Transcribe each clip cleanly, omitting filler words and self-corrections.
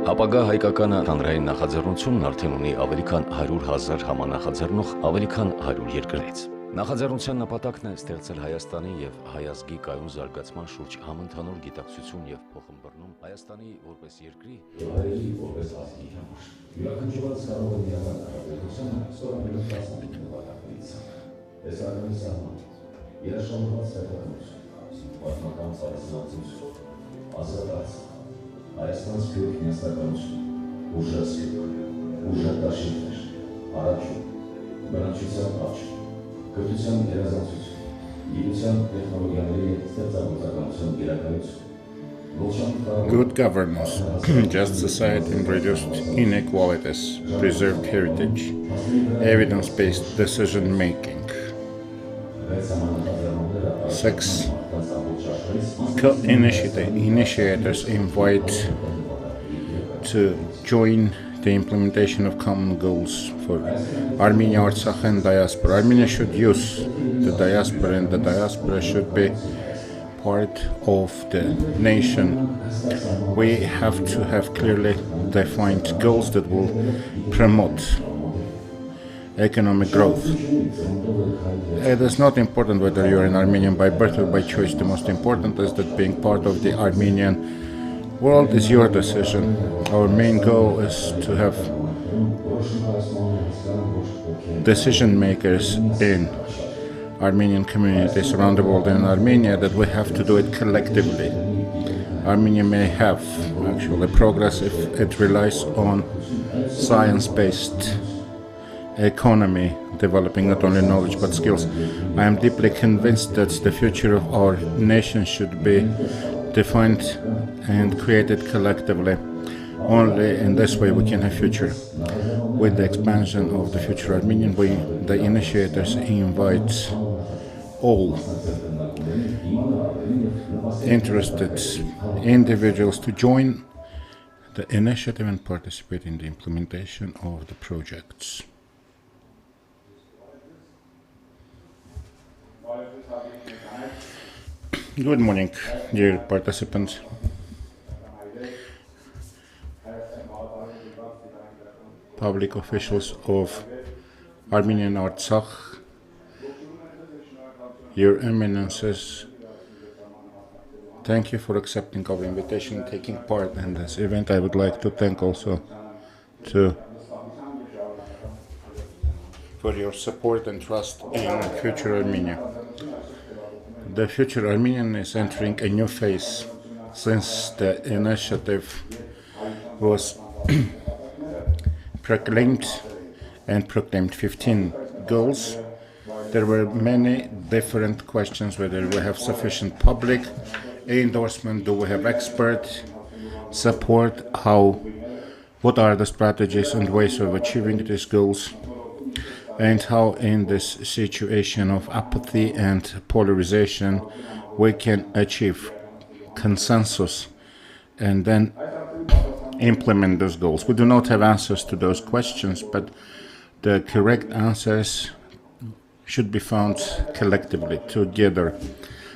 Ապագա հայկականը հանրային նախաձեռնությունն արդեն ունի ավելի քան 100,000 համանախաձեռնող ավելի քան 100 երկրներից։ Նախաձեռնության նպատակն է ստեղծել Հայաստանի եւ հայազգի կայուն զարգացման շուրջ համընդհանուր գիտակցություն եւ փոխըմբռնում Հայաստանի որպես երկրի եւ հայերի որպես ազգի համար։ Յուրաքանչյուրս կարող է միանալ նախաձեռնությանը ստորագրել 15 նպատակներից։ Տեսարանի սահման, երաշխավորված սեփականություն, պատմական ծառայությունություն, ազատացում, Հայաստան սփյուռք միասնականություն, ուժասփյուռք, ուժատաշիններ, առաջում, բնակչության աճ, կրթության երազանցություն, գիտության տեխնոլոգիաների և ստեղծագործականության գերակայություն, Good governance, just society and reduced inequalities, preserved heritage, evidence-based decision-making. 6. Co-initiators invite to join the implementation of common goals for Armenia, Artsakh and Diaspora. Armenia should use the diaspora and the diaspora should be part of the nation. We have to have clearly defined goals that will promote economic growth. It is not important whether you're an Armenian by birth or by choice. The most important is that being part of the Armenian world is your decision. Our main goal is to have decision makers in Armenian communities around the world and in Armenia, that we have to do it collectively. Armenia may have actually progress if it relies on science-based economy, developing not only knowledge but skills. I am deeply convinced that the future of our nation should be defined and created collectively. Only in this way we can have future. With the expansion of the Future Armenian, the initiators invite all interested individuals to join the initiative and participate in the implementation of the projects. Good morning, dear participants. Public officials of Armenian Artsakh, Your Eminences, thank you for accepting our invitation and taking part in this event. I would like to thank also for your support and trust in Future Armenia. The Future Armenian is entering a new phase since the initiative was proclaimed 15 goals. There were many different questions, whether we have sufficient public endorsement, do we have expert support, what are the strategies and ways of achieving these goals, and how in this situation of apathy and polarization we can achieve consensus and then implement those goals. We do not have answers to those questions, but the correct answers should be found collectively, together.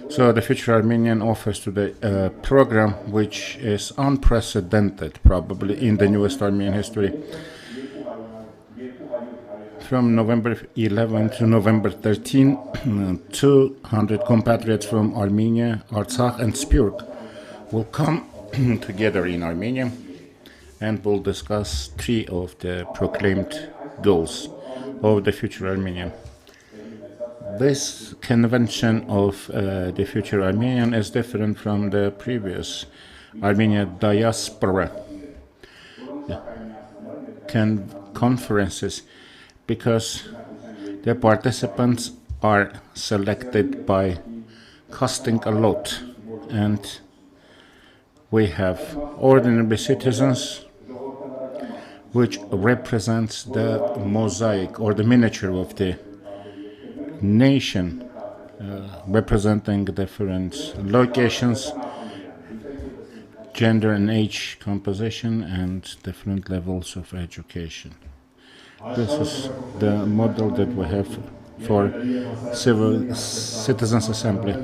So the Future Armenian offers today a program which is unprecedented, probably in the newest Armenian history. From November 11 to November 13, 200 compatriots from Armenia, Artsakh and Spurk will come together in Armenia and will discuss 3 of the proclaimed goals of the Future Armenian. This convention of the Future Armenian is different from the previous Armenia Diaspora conferences because the participants are selected by casting a lot, and we have ordinary citizens which represents the mosaic or the miniature of the nation, representing different locations, gender and age composition, and different levels of education. This is the model that we have for civil citizens assembly.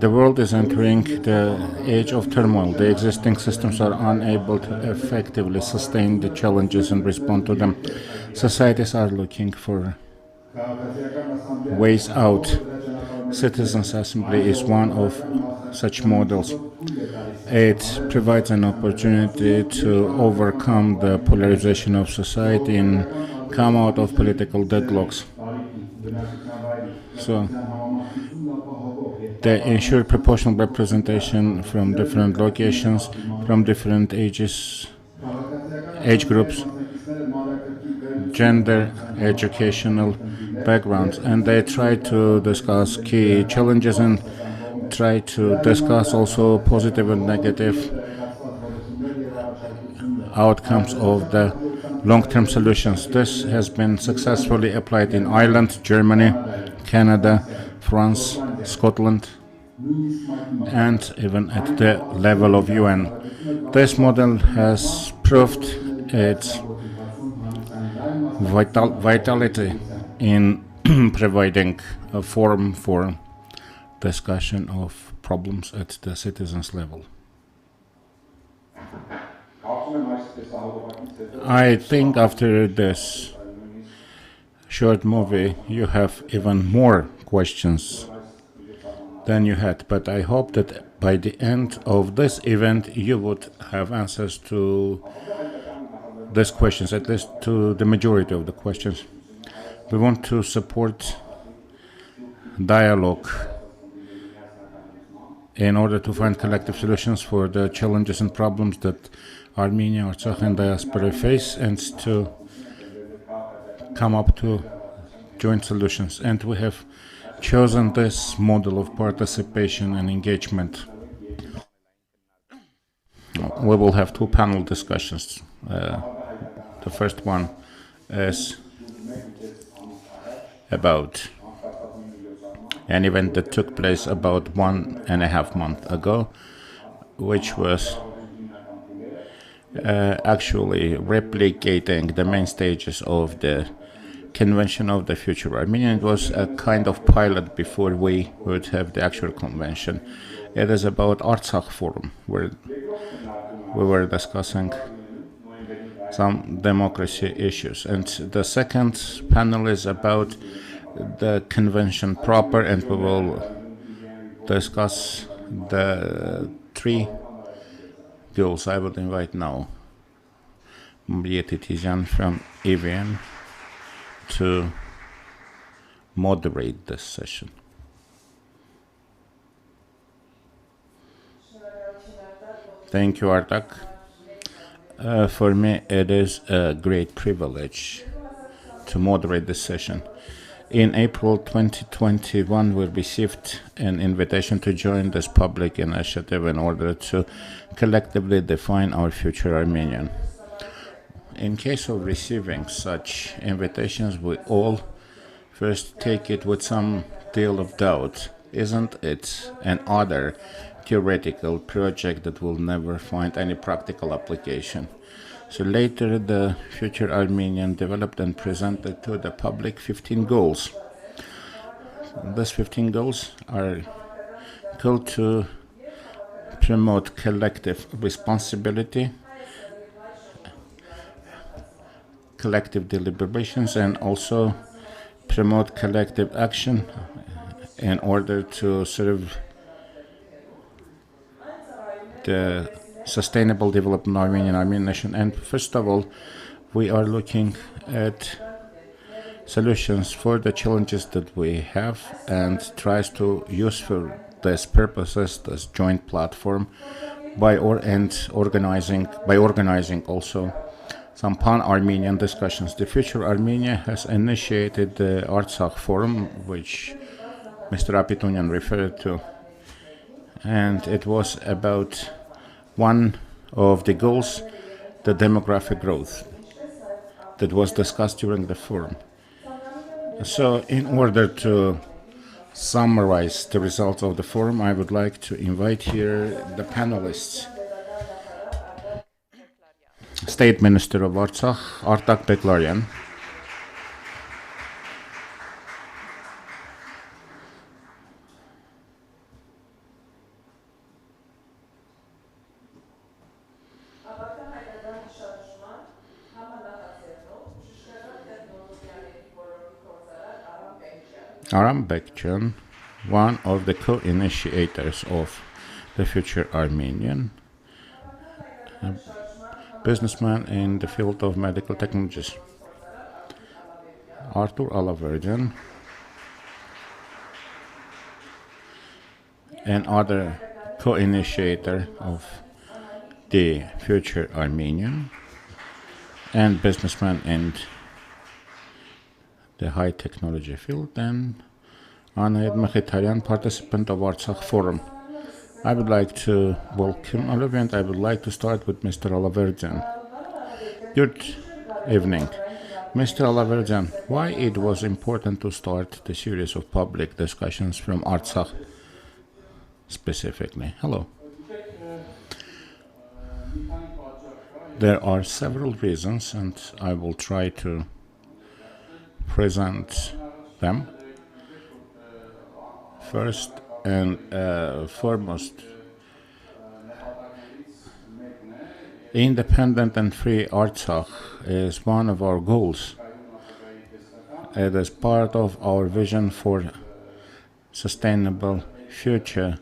The world is entering the age of turmoil. The existing systems are unable to effectively sustain the challenges and respond to them. Societies are looking for ways out. Citizens' Assembly is one of such models. It provides an opportunity to overcome the polarization of society and come out of political deadlocks. So, they ensure proportional representation from different locations, from different age groups, gender, educational backgrounds, and they try to discuss key challenges and try to discuss also positive and negative outcomes of the long-term solutions. This has been successfully applied in Ireland, Germany, Canada, France, Scotland, and even at the level of UN. This model has proved its vitality in providing a forum for discussion of problems at the citizens' level. I think after this short movie you have even more questions than you had, but I hope that by the end of this event you would have answers to these questions, at least to the majority of the questions. We want to support dialogue in order to find collective solutions for the challenges and problems that Armenia, Artsakh, and Diaspora face, and to come up to joint solutions. And we have chosen this model of participation and engagement. We will have two panel discussions. The first one is about an event that took place about 1.5 months ago, which was actually replicating the main stages of the convention of the Future Armenian. It was a kind of pilot before we would have the actual convention. It is about Artsakh Forum, where we were discussing some democracy issues. And the second panel is about the convention proper, and we will discuss the three goals. I would invite now Nյութի from EVN to moderate this session. Thank you, Artak. For me, it is a great privilege to moderate this session. In April 2021, we received an invitation to join this public initiative in order to collectively define our future Armenian. In case of receiving such invitations, we all first take it with some deal of doubt. Isn't it an other theoretical project that will never find any practical application? So later, the Future Armenian developed and presented to the public 15 goals. These 15 goals are called to promote collective responsibility, collective deliberations, and also promote collective action in order to serve the sustainable development of Armenian nation. And first of all, we are looking at solutions for the challenges that we have, and tries to use for these purposes this joint platform by organizing also some pan-Armenian discussions. The Future Armenia has initiated the Artsakh Forum, which Mr. Apitunyan referred to, and it was about one of the goals, the demographic growth, that was discussed during the forum. So in order to summarize the results of the forum, I would like to invite here the panelists. State Minister of Artsakh, Artak Beklarian. Aram Bekcan, one of the co-initiators of the Future Armenian, a businessman in the field of medical technologies. Artur Alaverdian, and other co-initiator of the Future Armenian and businessman in the high technology field, and Anahid Mkhitaryan, participant of Artsakh Forum. I would like to welcome all of you, and I would like to start with Mr. Alaverdian. Good evening. Mr. Alaverdian, why it was important to start the series of public discussions from Artsakh specifically? Hello. There are several reasons, and I will try to present them. First and foremost, independent and free Artsakh is one of our goals. It is part of our vision for sustainable future,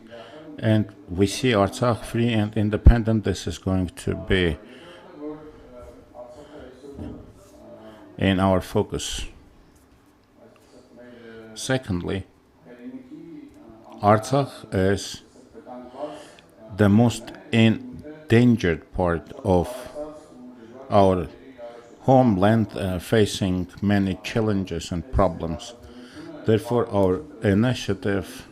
and we see Artsakh free and independent. This is going to be in our focus. Secondly, Artsakh is the most endangered part of our homeland, facing many challenges and problems. Therefore, our initiative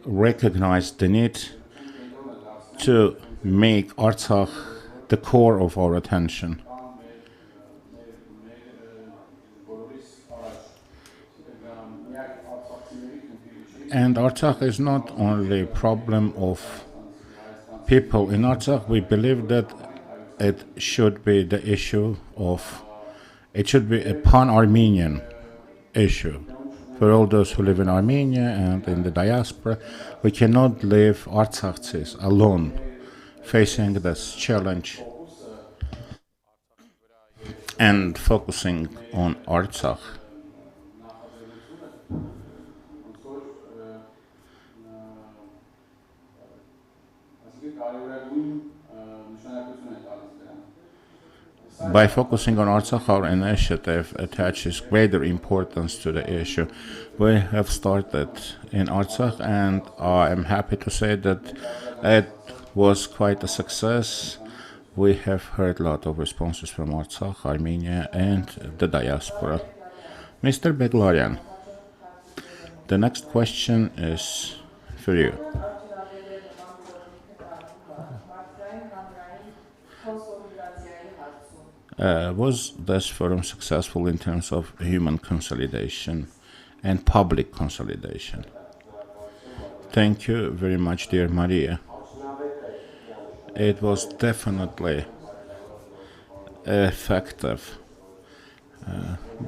recognized the need to make Artsakh the core of our attention. And Artsakh is not only a problem of people in Artsakh. We believe that it should be the issue of, it should be a pan-Armenian issue. For all those who live in Armenia and in the diaspora, we cannot leave Artsakhis alone facing this challenge and focusing on Artsakh. By focusing on Artsakh, our initiative attaches greater importance to the issue. We have started in Artsakh, and I am happy to say that it was quite a success. We have heard a lot of responses from Artsakh, Armenia, and the diaspora. Mr. Beglarian, the next question is for you. Was this forum successful in terms of human consolidation and public consolidation? Thank you very much, dear Maria. It was definitely effective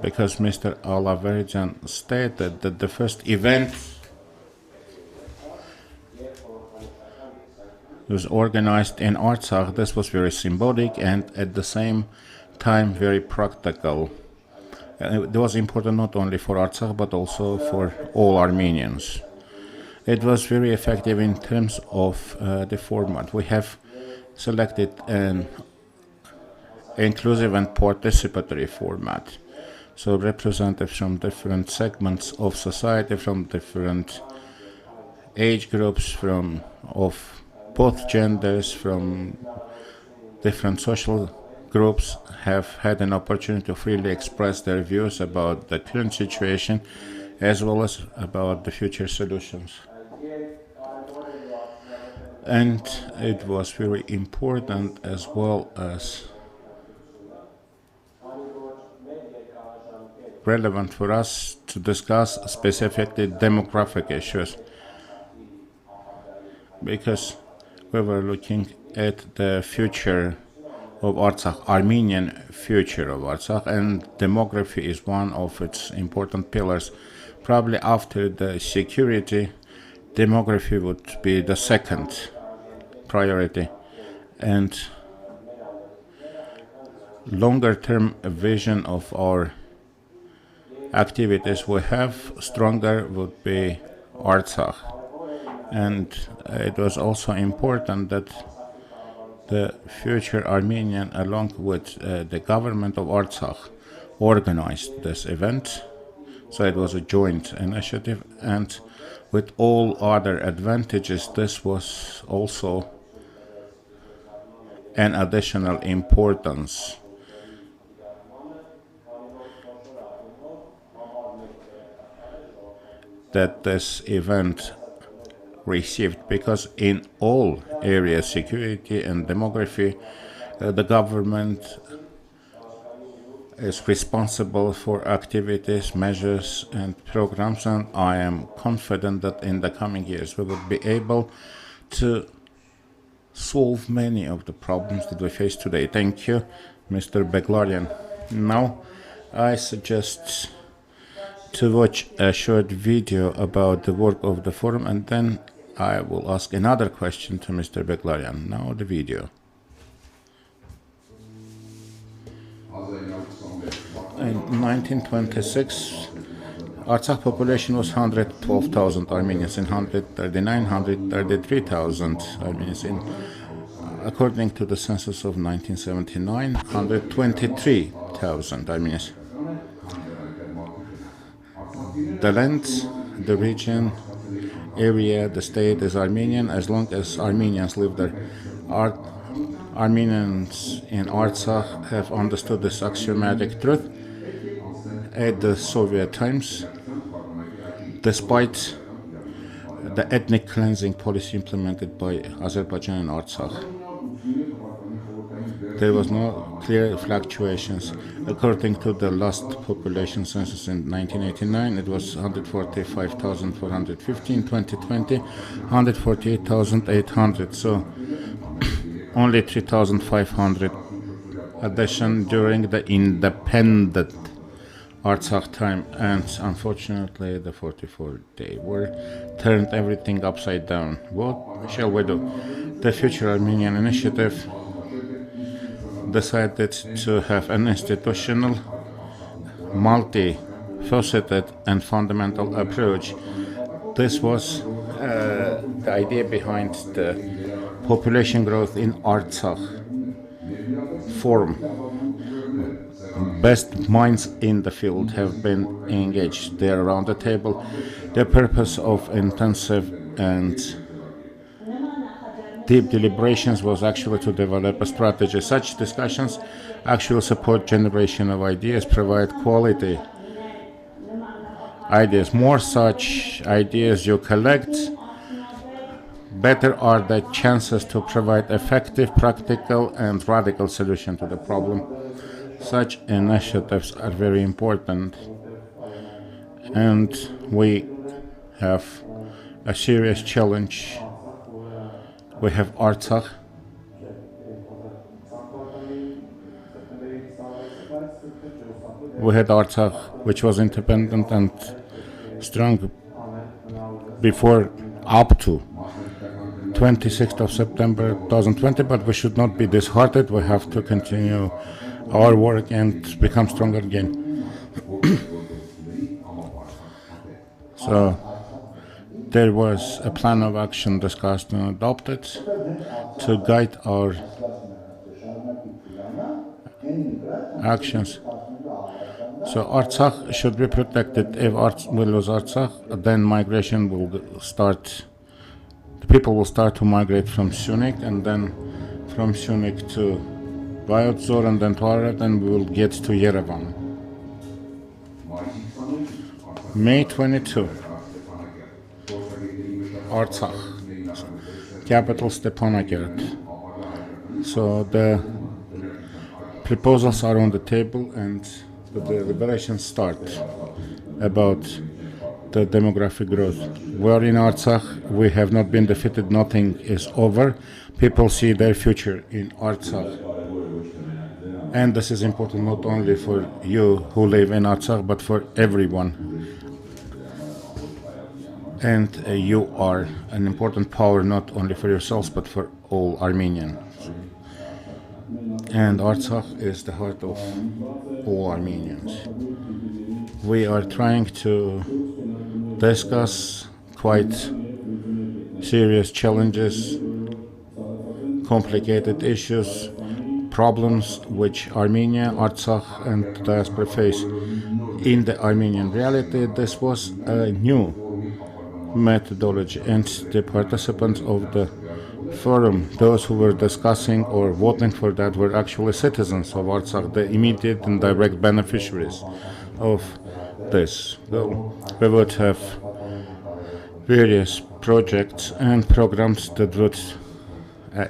because Mr. Alaverdian stated that the first event was organized in Artsakh. This was very symbolic and at the same time very practical. It was important not only for Artsakh but also for all Armenians. It was very effective in terms of the format. We have selected an inclusive and participatory format. So representatives from different segments of society, from different age groups, of both genders, from different social groups have had an opportunity to freely express their views about the current situation as well as about the future solutions. And it was very important as well as relevant for us to discuss specifically demographic issues, because we were looking at the future of Artsakh, Armenian future of Artsakh, and demography is one of its important pillars. Probably after the security, demography would be the second priority, and longer-term vision of our activities we have, stronger would be Artsakh. And it was also important that the Future Armenian, along with the government of Artsakh, organized this event. So it was a joint initiative, and with all other advantages, this was also an additional importance. That this event received, because in all areas, security and demography, the government is responsible for activities, measures, and programs, and I am confident that in the coming years we will be able to solve many of the problems that we face today. Thank you, Mr. Beglarian. Now, I suggest to watch a short video about the work of the forum, and then I will ask another question to Mr. Beglarian. Now the video. In 1926, Artsakh population was 112,000 Armenians. In 139, 133,000 Armenians. According to the census of 1979, 123,000 Armenians. The land, the region, area, the state is Armenian as long as Armenians live there. Armenians in Artsakh have understood this axiomatic truth at the Soviet times, despite the ethnic cleansing policy implemented by Azerbaijan and Artsakh. There was no clear fluctuations. According to the last population census in 1989, it was 145,450. In 2020, 148,800. So only 3,500 addition during the independent Artsakh time, and unfortunately the 44-day war turned everything upside down. What shall we do? The Future Armenian initiative decided to have an institutional, multi-faceted and fundamental approach. This was the idea behind the population growth in Artsakh forum. Best minds in the field have been engaged there around the table. The purpose of intensive and deep deliberations was actually to develop a strategy. Such discussions actually support generation of ideas, provide quality ideas. More such ideas you collect, better are the chances to provide effective, practical, and radical solution to the problem. Such initiatives are very important, and we have a serious challenge. We have Artsakh. We had Artsakh, which was independent and strong before up to 26th of September 2020, but we should not be disheartened. We have to continue our work and become stronger again. So there was a plan of action discussed and adopted to guide our actions. So Artsakh should be protected. If we lose Artsakh, then migration will start. The people will start to migrate from Syunik, and then from Syunik to Vayotzor, and then to Arat, and we will get to Yerevan. May 22. Artsakh, capital Stepanakert. So the proposals are on the table, and the deliberations start about the demographic growth. We are in Artsakh. We have not been defeated. Nothing is over. People see their future in Artsakh. And this is important not only for you who live in Artsakh, but for everyone. And you are an important power not only for yourselves, but for all Armenians. and Artsakh is the heart of all Armenians. We are trying to discuss quite serious challenges, complicated issues, problems which Armenia, Artsakh, and the diaspora face in the Armenian reality. This was a new methodology, and the participants of the forum, those who were discussing or voting for that, were actually citizens of Artsakh, the immediate and direct beneficiaries of this. We would have various projects and programs that would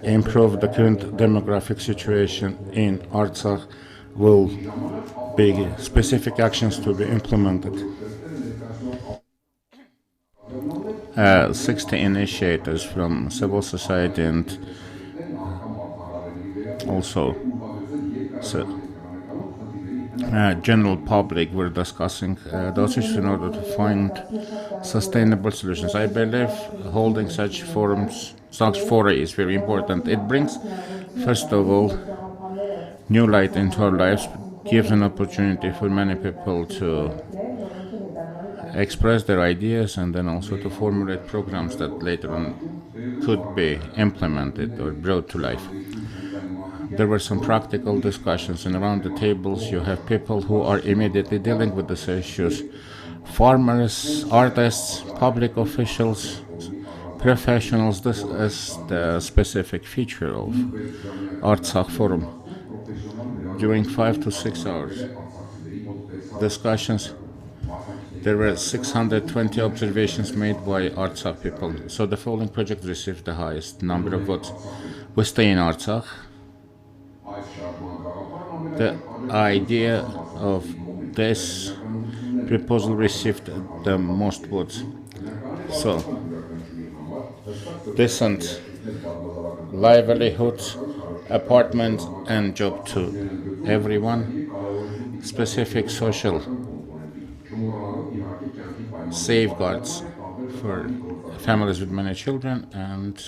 improve the current demographic situation in Artsakh. Will be specific actions to be implemented. 60 initiators from civil society and also general public were discussing those issues in order to find sustainable solutions. I believe holding such forums, such fora is very important. It brings, first of all, new light into our lives, gives an opportunity for many people to express their ideas and then also to formulate programs that later on could be implemented or brought to life. There were some practical discussions, and around the tables you have people who are immediately dealing with these issues: farmers, artists, public officials, professionals. This is the specific feature of Artsakh Forum. During 5 to 6 hours discussions, there were 620 observations made by Artsakh people. So the following project received the highest number of votes. We stay in Artsakh. The idea of this proposal received the most votes. So, decent livelihood, apartment and job to everyone, specific social safeguards for families with many children, and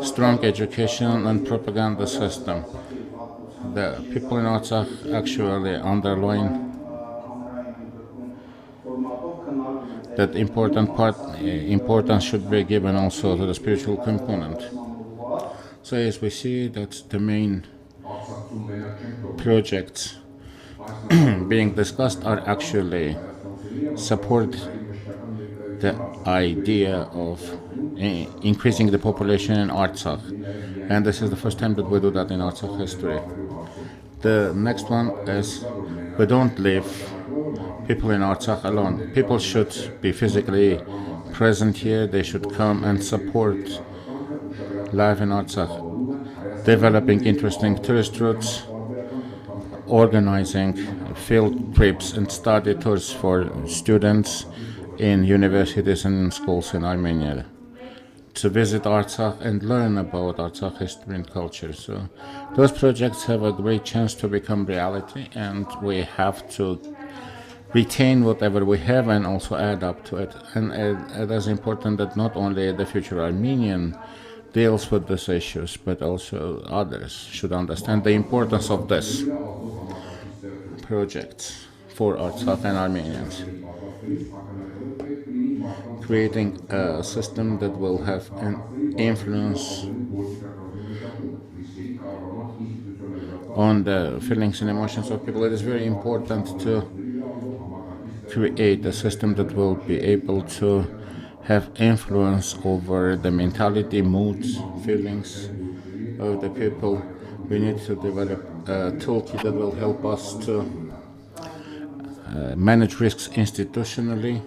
strong education and propaganda system. The people in Artsakh actually underline that importance should be given also to the spiritual component. So as we see that the main projects being discussed are actually support the idea of increasing the population in Artsakh, and this is the first time that we do that in Artsakh history. The next one is we don't leave people in Artsakh alone. People should be physically present here. They should come and support life in Artsakh, developing interesting tourist routes, organizing field trips and study tours for students in universities and in schools in Armenia to visit Artsakh and learn about Artsakh history and culture. So those projects have a great chance to become reality, and we have to retain whatever we have and also add up to it. And it is important that not only the Future Armenian deals with these issues, but also others should understand the importance of this project for Artsakh and Armenians. Creating a system that will have an influence on the feelings and emotions of people. It is very important to create a system that will be able to have influence over the mentality, moods, feelings of the people. We need to develop a toolkit that will help us to manage risks institutionally,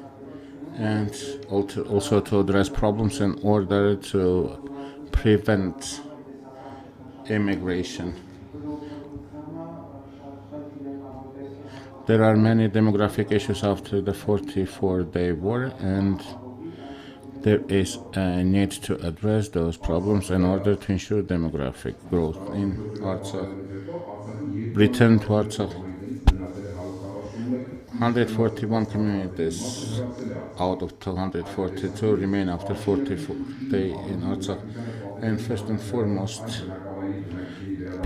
and also to address problems in order to prevent immigration. There are many demographic issues after the 44-day war, and there is a need to address those problems in order to ensure demographic growth in Artsakh. Return to Artsakh. 141 communities out of 242 remain after 44 days in Artsakh. And first and foremost,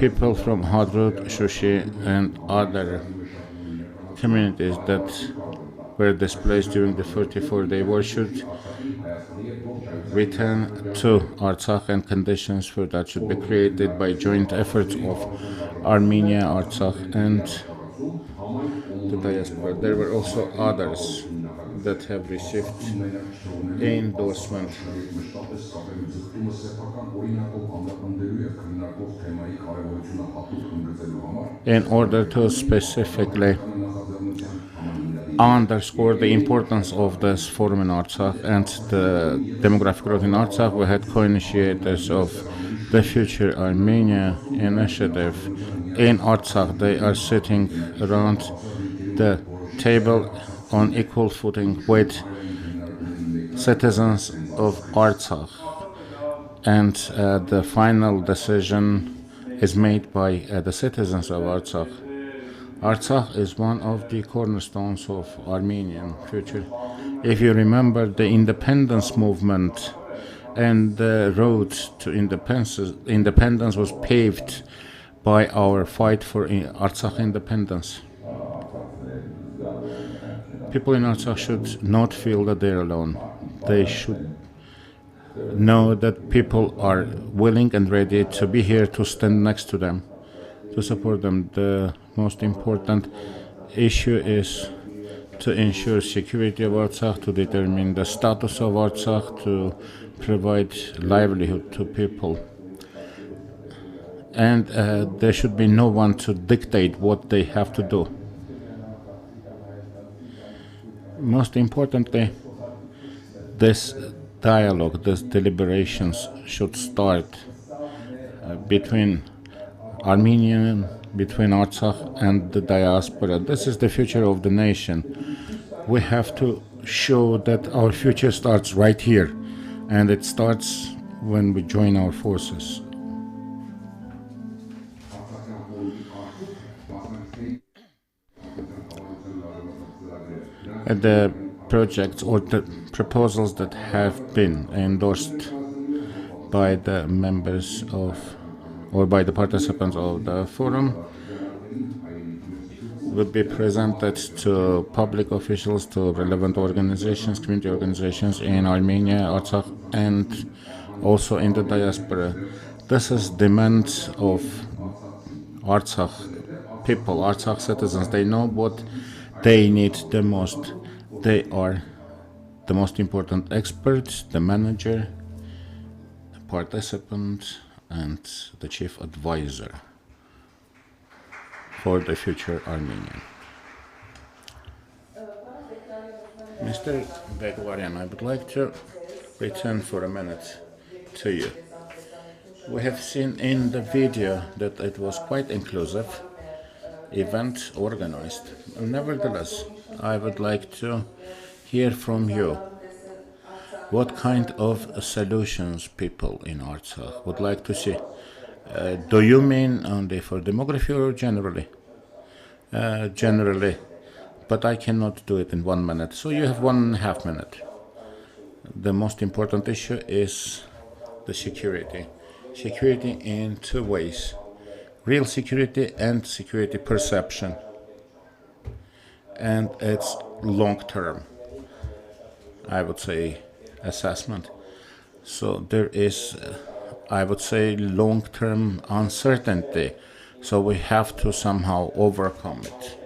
people from Hadrut, Shushi, and other communities that were displaced during the 44-day war should return to Artsakh, and conditions for that should be created by joint efforts of Armenia, Artsakh, and the diaspora. There were also others that have received endorsement. In order to specifically underscore the importance of this forum in Artsakh and the demographic growth in Artsakh, we had co-initiators of the Future Armenian initiative in Artsakh. They are sitting around the table on equal footing with citizens of Artsakh, and the final decision is made by the citizens of Artsakh. Artsakh is one of the cornerstones of Armenian future. If you remember, the independence movement and the road to independence was paved by our fight for Artsakh independence. People in Artsakh should not feel that they're alone. They should know that people are willing and ready to be here to stand next to them, to support them. The most important issue is to ensure security of Artsakh, to determine the status of Artsakh, to provide livelihood to people. And there should be no one to dictate what they have to do. Most importantly, this dialogue, these deliberations should start between Artsakh and the diaspora. This is the future of the nation. We have to show that our future starts right here, and it starts when we join our forces. The projects or the proposals that have been endorsed by the members of or by the participants of the forum will be presented to public officials, to relevant organizations, community organizations in Armenia, Artsakh, and also in the diaspora. This is demand of Artsakh people, Artsakh citizens. They know what they need the most. They are the most important experts, the manager, the participant, and the chief advisor for the Future Armenian. Mr. Begwarian, I would like to return for a minute to you. We have seen in the video that it was quite inclusive event organized. Nevertheless, I would like to hear from you what kind of solutions people in Artsakh would like to see. Do you mean only for demography or generally? Generally, but I cannot do it in 1 minute, so you have 1.5 minutes. The most important issue is the security. Security in two ways: real security and security perception. And it's long-term, I would say, assessment. So there is, I would say, long-term uncertainty. So we have to somehow overcome it.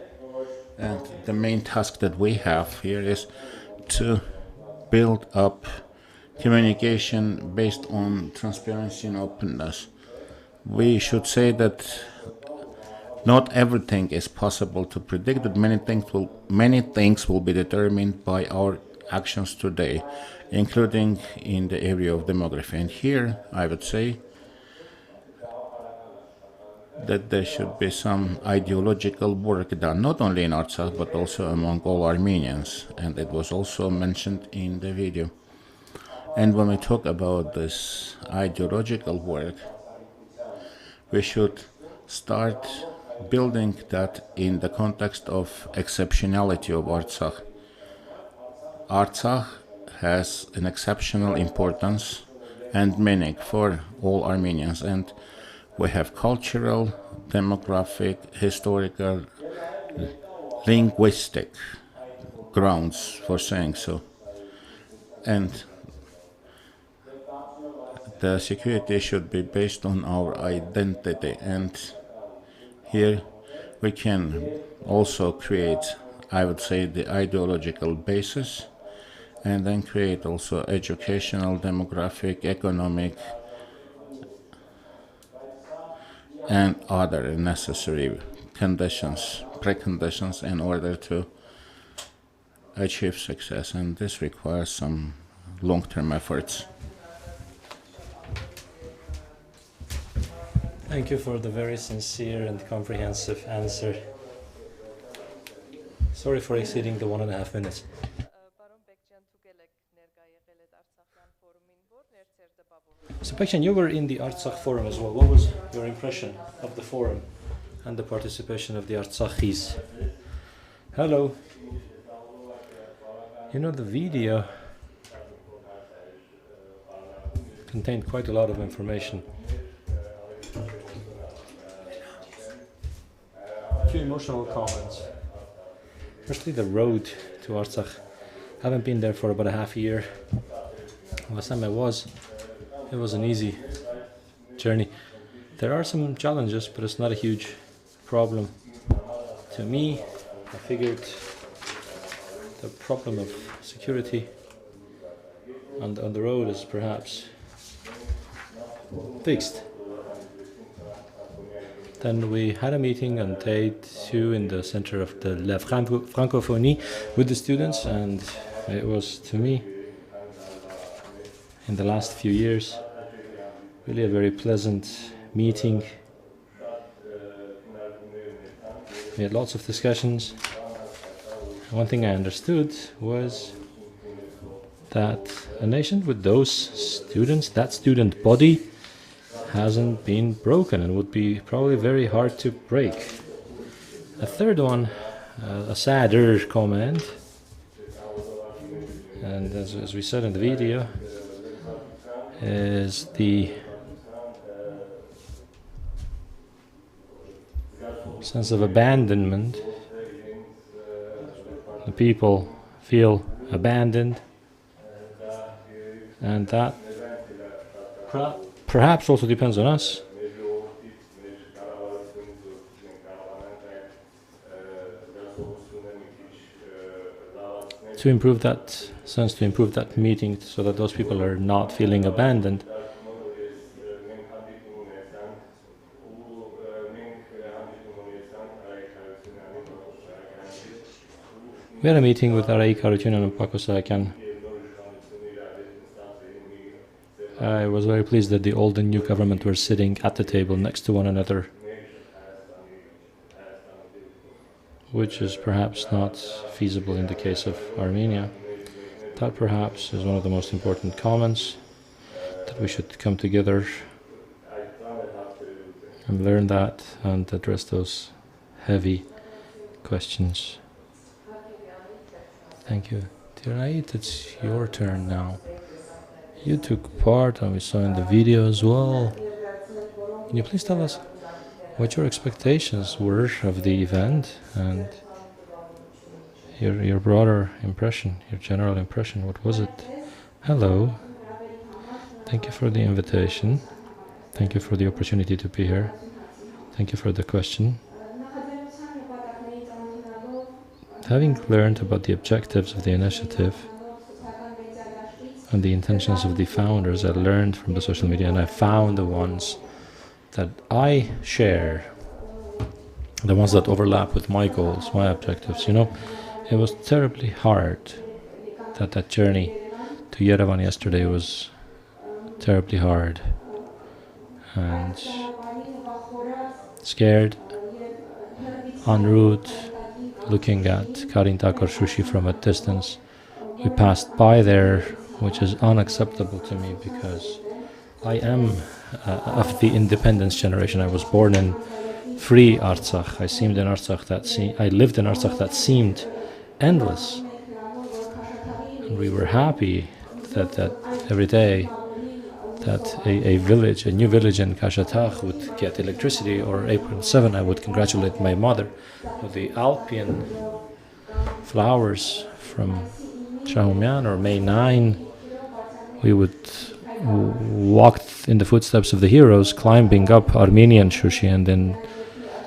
And the main task that we have here is to build up communication based on transparency and openness. We should say that not everything is possible to predict, that many things will be determined by our actions today, including in the area of demography. And here, I would say that there should be some ideological work done, not only in Artsakh, but also among all Armenians. And it was also mentioned in the video. And when we talk about this ideological work, we should start building that in the context of exceptionality of Artsakh. Artsakh has an exceptional importance and meaning for all Armenians, and We have cultural, demographic, historical, linguistic grounds for saying so. And the security should be based on our identity. And here we can also create, I would say, the ideological basis, and then create also educational, demographic, economic, and other necessary conditions, preconditions in order to achieve success. And this requires some long-term efforts. Thank you for the very sincere and comprehensive answer. Sorry for exceeding the 1.5 minutes. So, Pekcan, you were in the Artsakh forum as well. What was your impression of the forum and the participation of the Artsakhis? Hello. You know, the video contained quite a lot of information. A few emotional comments. Firstly, the road to Artsakh. I haven't been there for about a half year. Last time I was, it was an easy journey. There are some challenges, but it's not a huge problem. To me, I figured the problem of security on the road is perhaps fixed. Then we had a meeting on day 2 in the center of the La Francophonie with the students, and it was, to me, in the last few years, really a very pleasant meeting. We had lots of discussions. One thing I understood was that a nation with those students, that student body, hasn't been broken and would be probably very hard to break. A third one, a sadder comment, and as we said in the video, is the sense of abandonment. The people feel abandoned, and that perhaps also depends on us. To improve that sense, to improve that meeting, so that those people are not feeling abandoned. We had a meeting with հեղինակային and Pakosakyan. I was very pleased that the old and new government were sitting at the table next to one another, which is perhaps not feasible in the case of Armenia. That perhaps is one of the most important comments, that we should come together and learn that and address those heavy questions. Thank you. Tirait, it's your turn now. You took part, and we saw in the video as well. Can you please tell us what your expectations were of the event and your broader impression, your general impression? What was it? Hello. Thank you for the invitation. Thank you for the opportunity to be here. Thank you for the question. Having learned about the objectives of the initiative and the intentions of the founders, I learned from the social media, and I found the ones that I share, the ones that overlap with my goals, my objectives. You know, it was terribly hard. That journey to Yerevan yesterday was terribly hard and scared, en route, looking at Karintak or Shushi from a distance. We passed by there, which is unacceptable to me because I am of the independence generation. I was born in free Artsakh. I lived in Artsakh that seemed endless, and we were happy that every day that a new village in Kashatagh would get electricity, or April 7, I would congratulate my mother with the Alpian flowers from Shahumyan, or May 9, we would walk in the footsteps of the heroes, climbing up Armenian Shushi, and then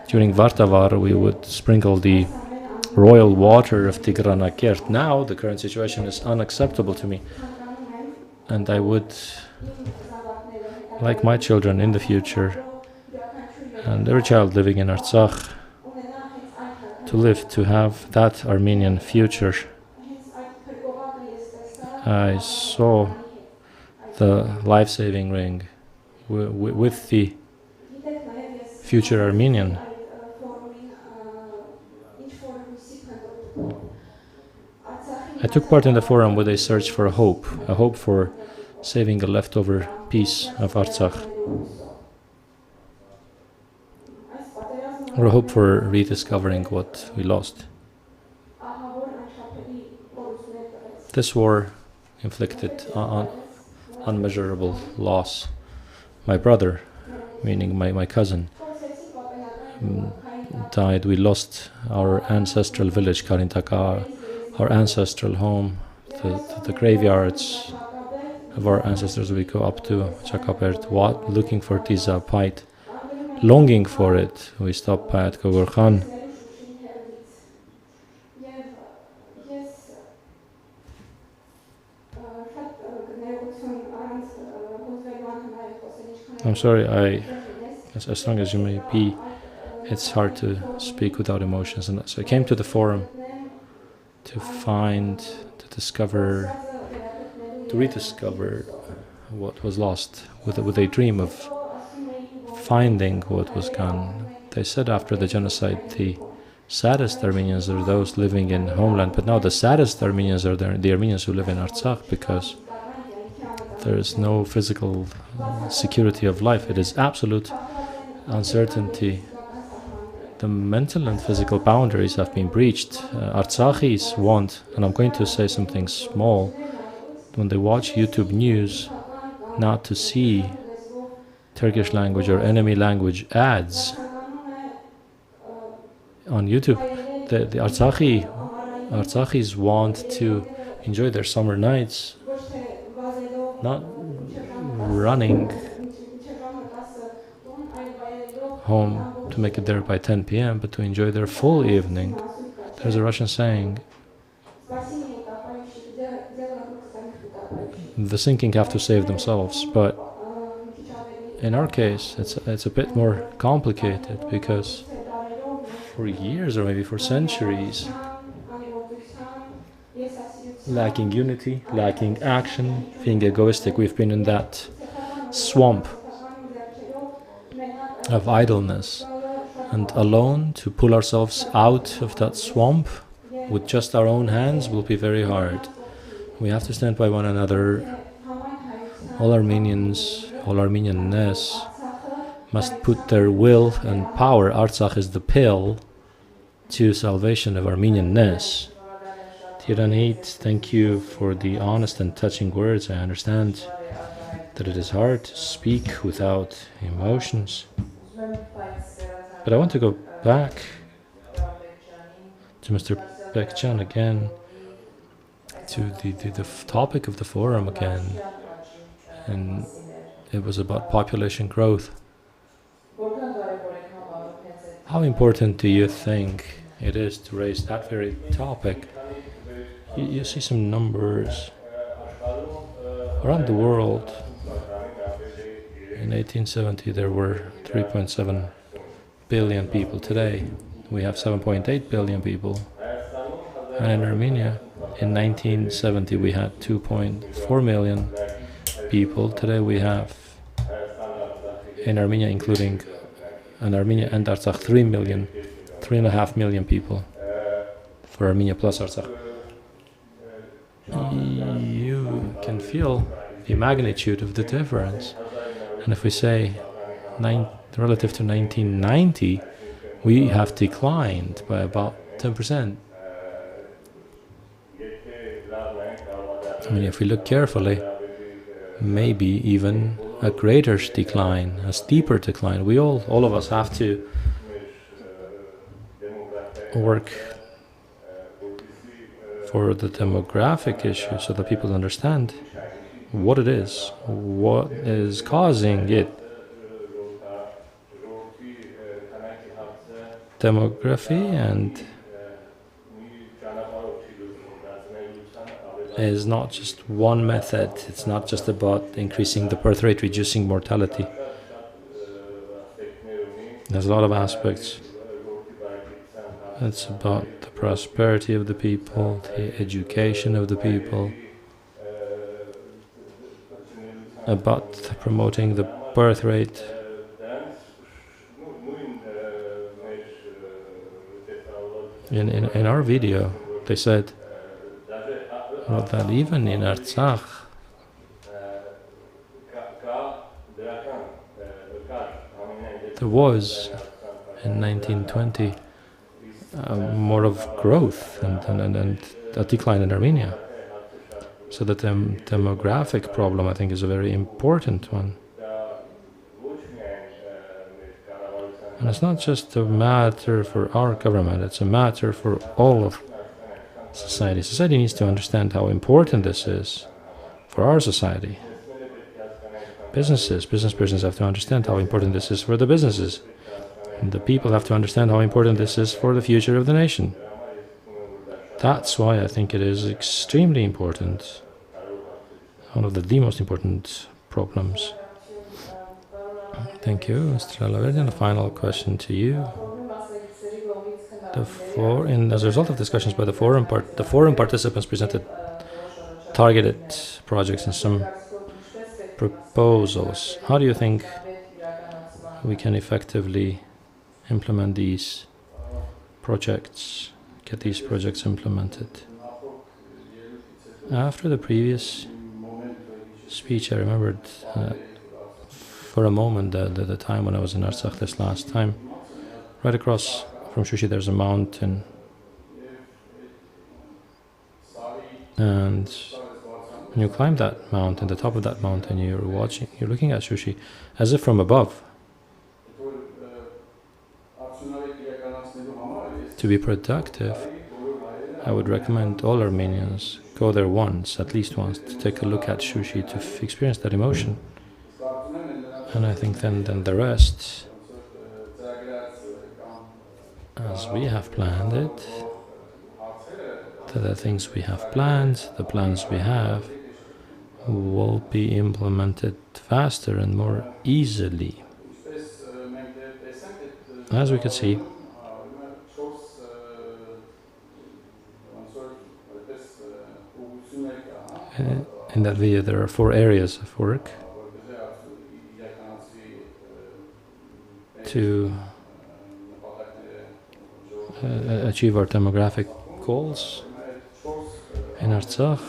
during Vartavar we would sprinkle the royal water of Tigranakert. Now the current situation is unacceptable to me, and I would like my children in the future, and every child living in Artsakh, to have that Armenian future. I saw the life-saving ring with the Future Armenian. I took part in the forum with a search for a hope for saving a leftover piece of Artsakh, or a hope for rediscovering what we lost. This war inflicted unmeasurable loss. My brother, meaning my cousin, died. We lost our ancestral village, Karintaka, our ancestral home, the graveyards of our ancestors. We go up to Chakapert, looking for Tiza Pait, longing for it. We stopped by at Kogorkhan. I'm sorry, as strong as you may be, it's hard to speak without emotions. And so I came to the forum to rediscover what was lost, with a dream of finding what was gone. They said after the genocide, the saddest Armenians are those living in homeland, but now the saddest Armenians are the Armenians who live in Artsakh, because there is no physical security of life. It is absolute uncertainty. The mental and physical boundaries have been breached. Artsakhi's want, and I'm going to say something small, when they watch YouTube news, not to see Turkish language or enemy language ads on YouTube. The Artsakhis want to enjoy their summer nights, not running home to make it there by 10 p.m., but to enjoy their full evening. There's a Russian saying, the sinking have to save themselves, but in our case it's a bit more complicated, because for years, or maybe for centuries, lacking unity, lacking action, being egoistic, we've been in that swamp of idleness, and alone to pull ourselves out of that swamp with just our own hands will be very hard. We have to stand by one another. All Armenians, all Armenianness must put their will and power. Artsakh is the pill to salvation of Armenianness. Tiranit, thank you for the honest and touching words. I understand that it is hard to speak without emotions. But I want to go back to Mr. Bekcan again, to the topic of the forum again, and it was about population growth. How important do you think it is to raise that very topic? You see some numbers around the world. In 1870 there were 3.7 billion people. Today we have 7.8 billion people. And in Armenia, in 1970 we had 2.4 million people. Today we have, in Armenia, including in Armenia and Artsakh, 3.5 million people for Armenia plus Artsakh. You can feel the magnitude of the difference. And if we say relative to 1990, we have declined by about 10%. I mean, if we look carefully, maybe even a greater decline, a steeper decline. We all of us have to work for the demographic issue so that people understand what it is, what is causing it. Demography and is not just one method. It's not just about increasing the birth rate, reducing mortality. There's a lot of aspects. It's about the prosperity of the people, the education of the people, about promoting the birth rate. In our video, they said that even in Artsakh, there was, in 1920, more of growth and a decline in Armenia. So the demographic problem, I think, is a very important one. And it's not just a matter for our government, it's a matter for all of society. Society needs to understand how important this is for our society. Business persons have to understand how important this is for the businesses. And the people have to understand how important this is for the future of the nation. That's why I think it is extremely important. One of the most important problems. Thank you, Mr. Alaverdian. A final question to you. As a result of discussions by the forum participants presented targeted projects and some proposals. How do you think we can effectively implement these projects, get these projects implemented? After the previous speech, I remembered for a moment the time when I was in Artsakh this last time. Right across from Shushi there's a mountain, and when you climb that mountain, the top of that mountain, you're looking at Shushi as if from above. To be productive, I would recommend all Armenians go there once, at least once, to take a look at Shushi, to experience that emotion. And I think then the rest, as we have planned it, the things we have planned, the plans we have, will be implemented faster and more easily. As we could see, in that video there are 4 areas of work to achieve our demographic goals in Artsakh.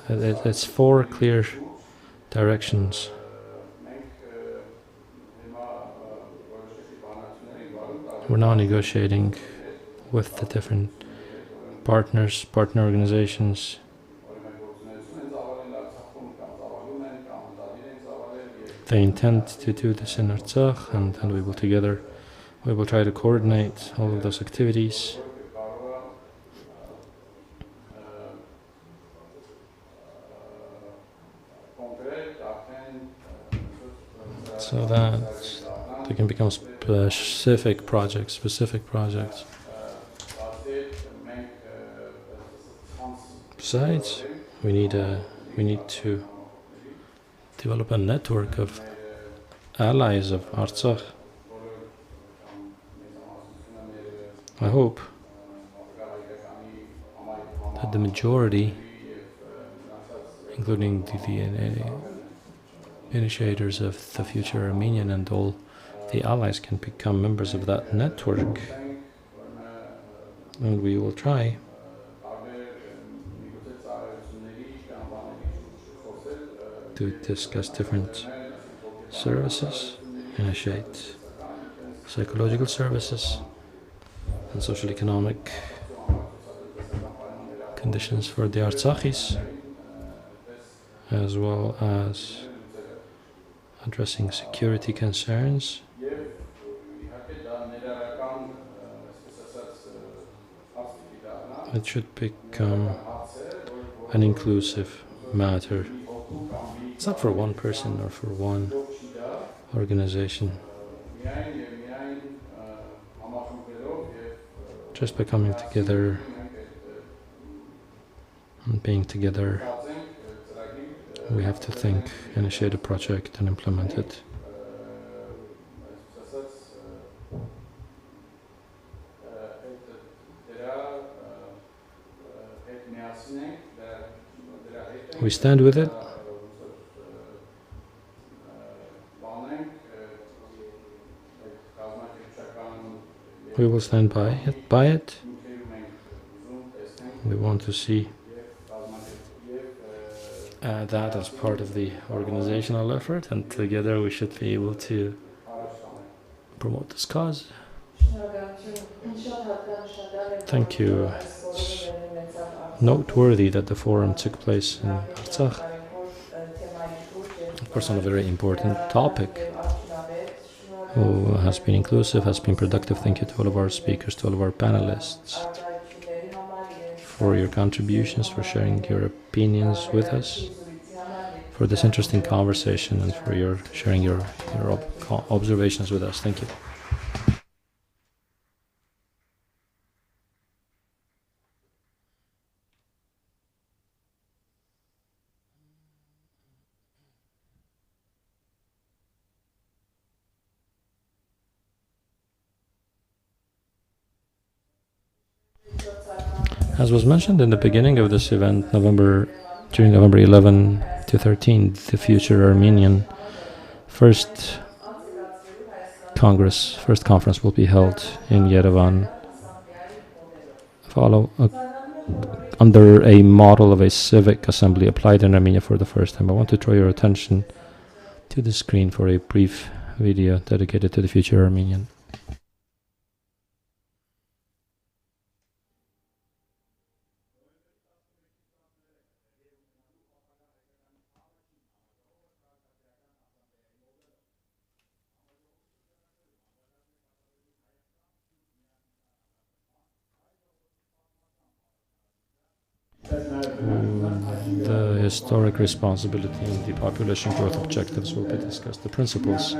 It's 4 clear directions. We're now negotiating with the different partner organizations. They intend to do this in Artsakh, and we will try to coordinate all of those activities. So that they can become specific projects. Besides, we need to develop a network of allies of Artsakh. I hope that the majority, including the initiators of the Future Armenian and all the allies, can become members of that network. And we will try to discuss different services, initiate psychological services and social economic conditions for the Artsakhis, as well as addressing security concerns. It should become an inclusive matter. It's not for one person or for one organization. Just by coming together and being together, we have to think, initiate a project and implement it. We stand with it. We will stand by it. We want to see that as part of the organizational effort, and together we should be able to promote this cause. Thank you. It's noteworthy that the forum took place in Artsakh, of course on a very important topic, who has been inclusive, has been productive. Thank you to all of our speakers, to all of our panelists, for your contributions, for sharing your opinions with us, for this interesting conversation, and for your sharing your observations with us. Thank you. As was mentioned in the beginning of this event, during November 11 to 13, the Future Armenian first conference will be held in Yerevan, under a model of a civic assembly applied in Armenia for the first time. I want to draw your attention to the screen for a brief video dedicated to the Future Armenian. The historic responsibility and the population growth objectives will be discussed. The principles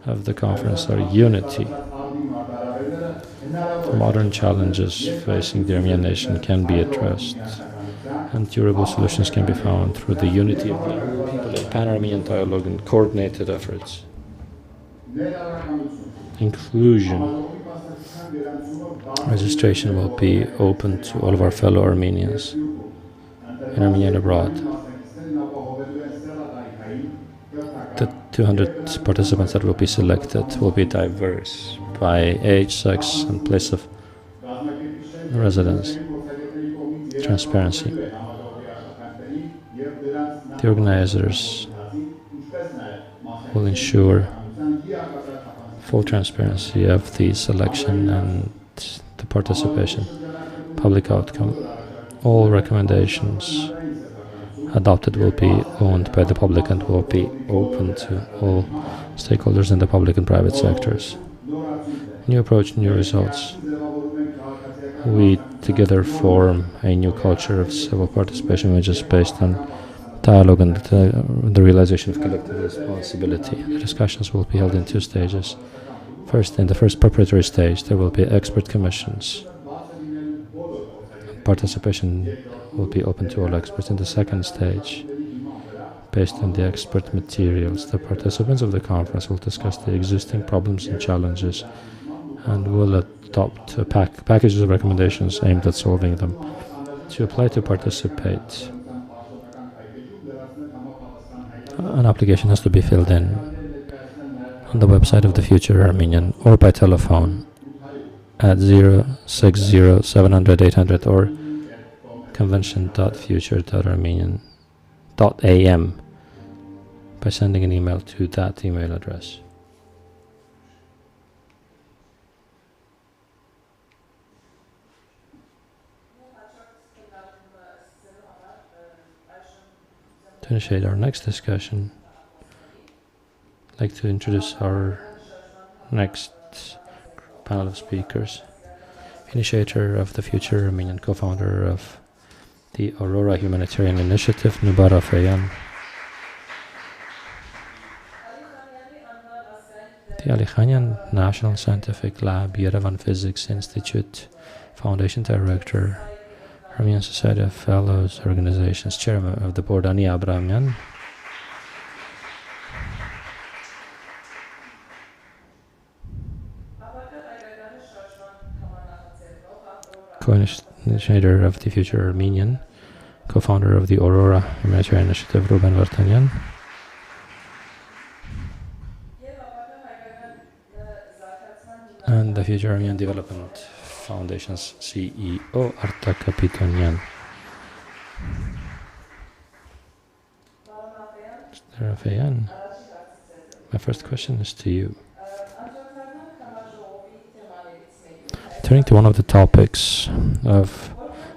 of the conference are unity. The modern challenges facing the Armenian nation can be addressed, and durable solutions can be found through the unity of the people in pan-Armenian dialogue and coordinated efforts. Inclusion. Registration will be open to all of our fellow Armenians in Armenia and abroad. The 200 participants that will be selected will be diverse by age, sex, and place of residence. Transparency. The organizers will ensure full transparency of the selection and the participation, public outcome. All recommendations adopted will be owned by the public and will be open to all stakeholders in the public and private sectors. New approach, new results. We together form a new culture of civil participation, which is based on dialogue and the realization of collective responsibility. The discussions will be held in 2 stages. First, in the first preparatory stage, there will be expert commissions. Participation will be open to all experts. In the second stage, based on the expert materials, the participants of the conference will discuss the existing problems and challenges and will adopt packages of recommendations aimed at solving them. To apply to participate, an application has to be filled in on the website of the Future Armenian or by telephone at 060-700-800 or convention.future.armenian.am by sending an email to that email address. To initiate our next discussion, like to introduce our next panel of speakers. Initiator of the Future Armenian, co-founder of the Aurora Humanitarian Initiative, Nubara Feyan. The Ali Khanian National Scientific Lab, Yerevan Physics Institute, Foundation Director, Armenian Society of Fellows Organizations, Chairman of the Board, Ani Abrahamian. Co-initiator of the Future Armenian, co-founder of the Aurora Humanitarian Initiative, Ruben Vartanyan. And the Future Armenian Development Foundation's CEO, Arta Kapitonyan. Mr. Rafeyan, my first question is to you. Turning to one of the topics of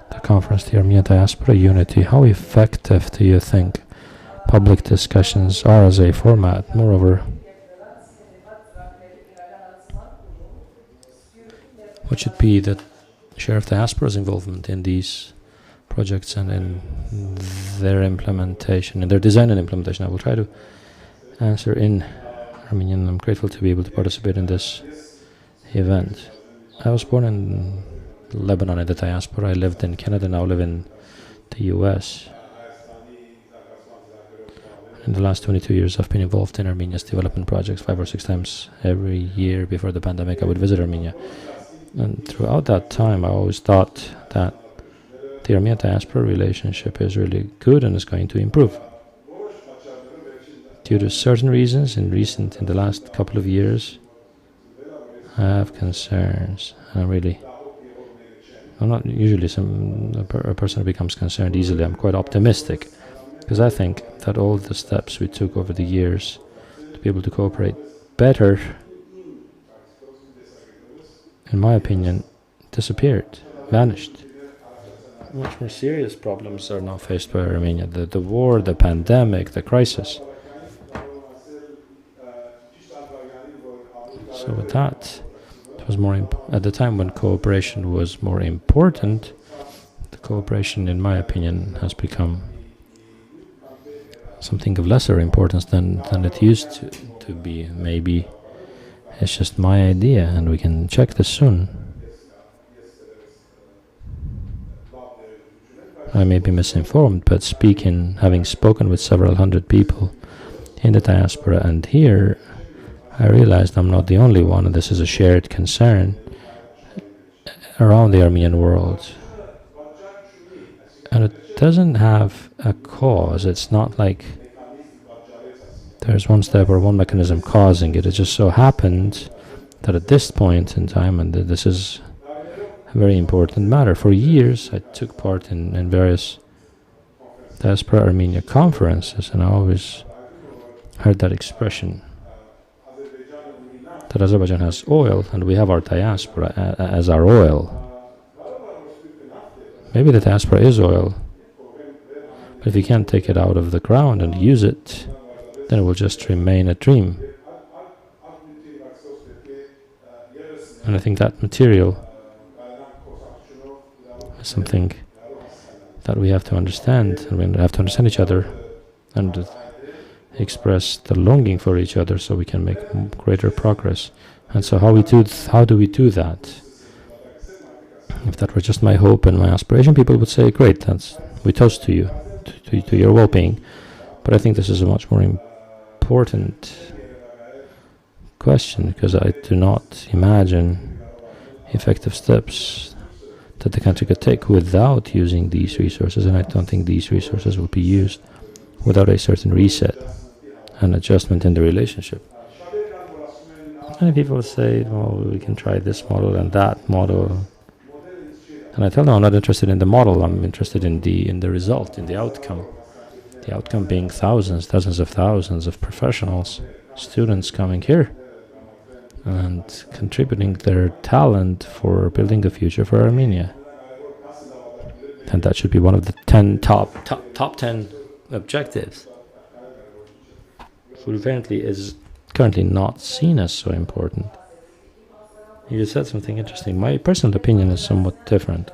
the conference, the Armenia Diaspora Unity, how effective do you think public discussions are as a format? Moreover, what should be the share of diaspora's involvement in these projects and in their implementation, in their design and implementation? I will try to answer in Armenian. I'm grateful to be able to participate in this event. I was born in Lebanon in the diaspora. I lived in Canada, now live in the US. In the last 22 years, I've been involved in Armenia's development projects 5 or 6 times every year. Before the pandemic, I would visit Armenia. And throughout that time, I always thought that the Armenia diaspora relationship is really good and is going to improve. Due to certain reasons, in the last couple of years, I have concerns. I'm not usually a person who becomes concerned easily. I'm quite optimistic because I think that all the steps we took over the years to be able to cooperate better, in my opinion, disappeared, vanished. Much more serious problems are now faced by Armenia. The war, the pandemic, the crisis. So with that, it was more at the time when cooperation was more important. The cooperation, in my opinion, has become something of lesser importance than it used to be. Maybe it's just my idea, and we can check this soon. I may be misinformed, but having spoken with several hundred people in the diaspora and here, I realized I'm not the only one, and this is a shared concern around the Armenian world. And it doesn't have a cause. It's not like there's one step or one mechanism causing it. It just so happened that at this point in time, and this is a very important matter, for years I took part in various Diaspora Armenia conferences, and I always heard that expression, that Azerbaijan has oil and we have our diaspora as our oil. Maybe the diaspora is oil, but if you can't take it out of the ground and use it, then it will just remain a dream. And I think that material is something that we have to understand, and we have to understand each other and express the longing for each other so we can make greater progress. And so how do we do that? If that were just my hope and my aspiration, people would say, great, we toast to you, to your well-being. But I think this is a much more important question, because I do not imagine effective steps that the country could take without using these resources, and I don't think these resources will be used without a certain reset and adjustment in the relationship. Many people say, well, we can try this model and that model. And I tell them I'm not interested in the model, I'm interested in the result, in the outcome. The outcome being thousands of thousands of professionals, students coming here and contributing their talent for building the future for Armenia. And that should be one of the top 10 objectives. Fluently is currently not seen as so important. You said something interesting. My personal opinion is somewhat different.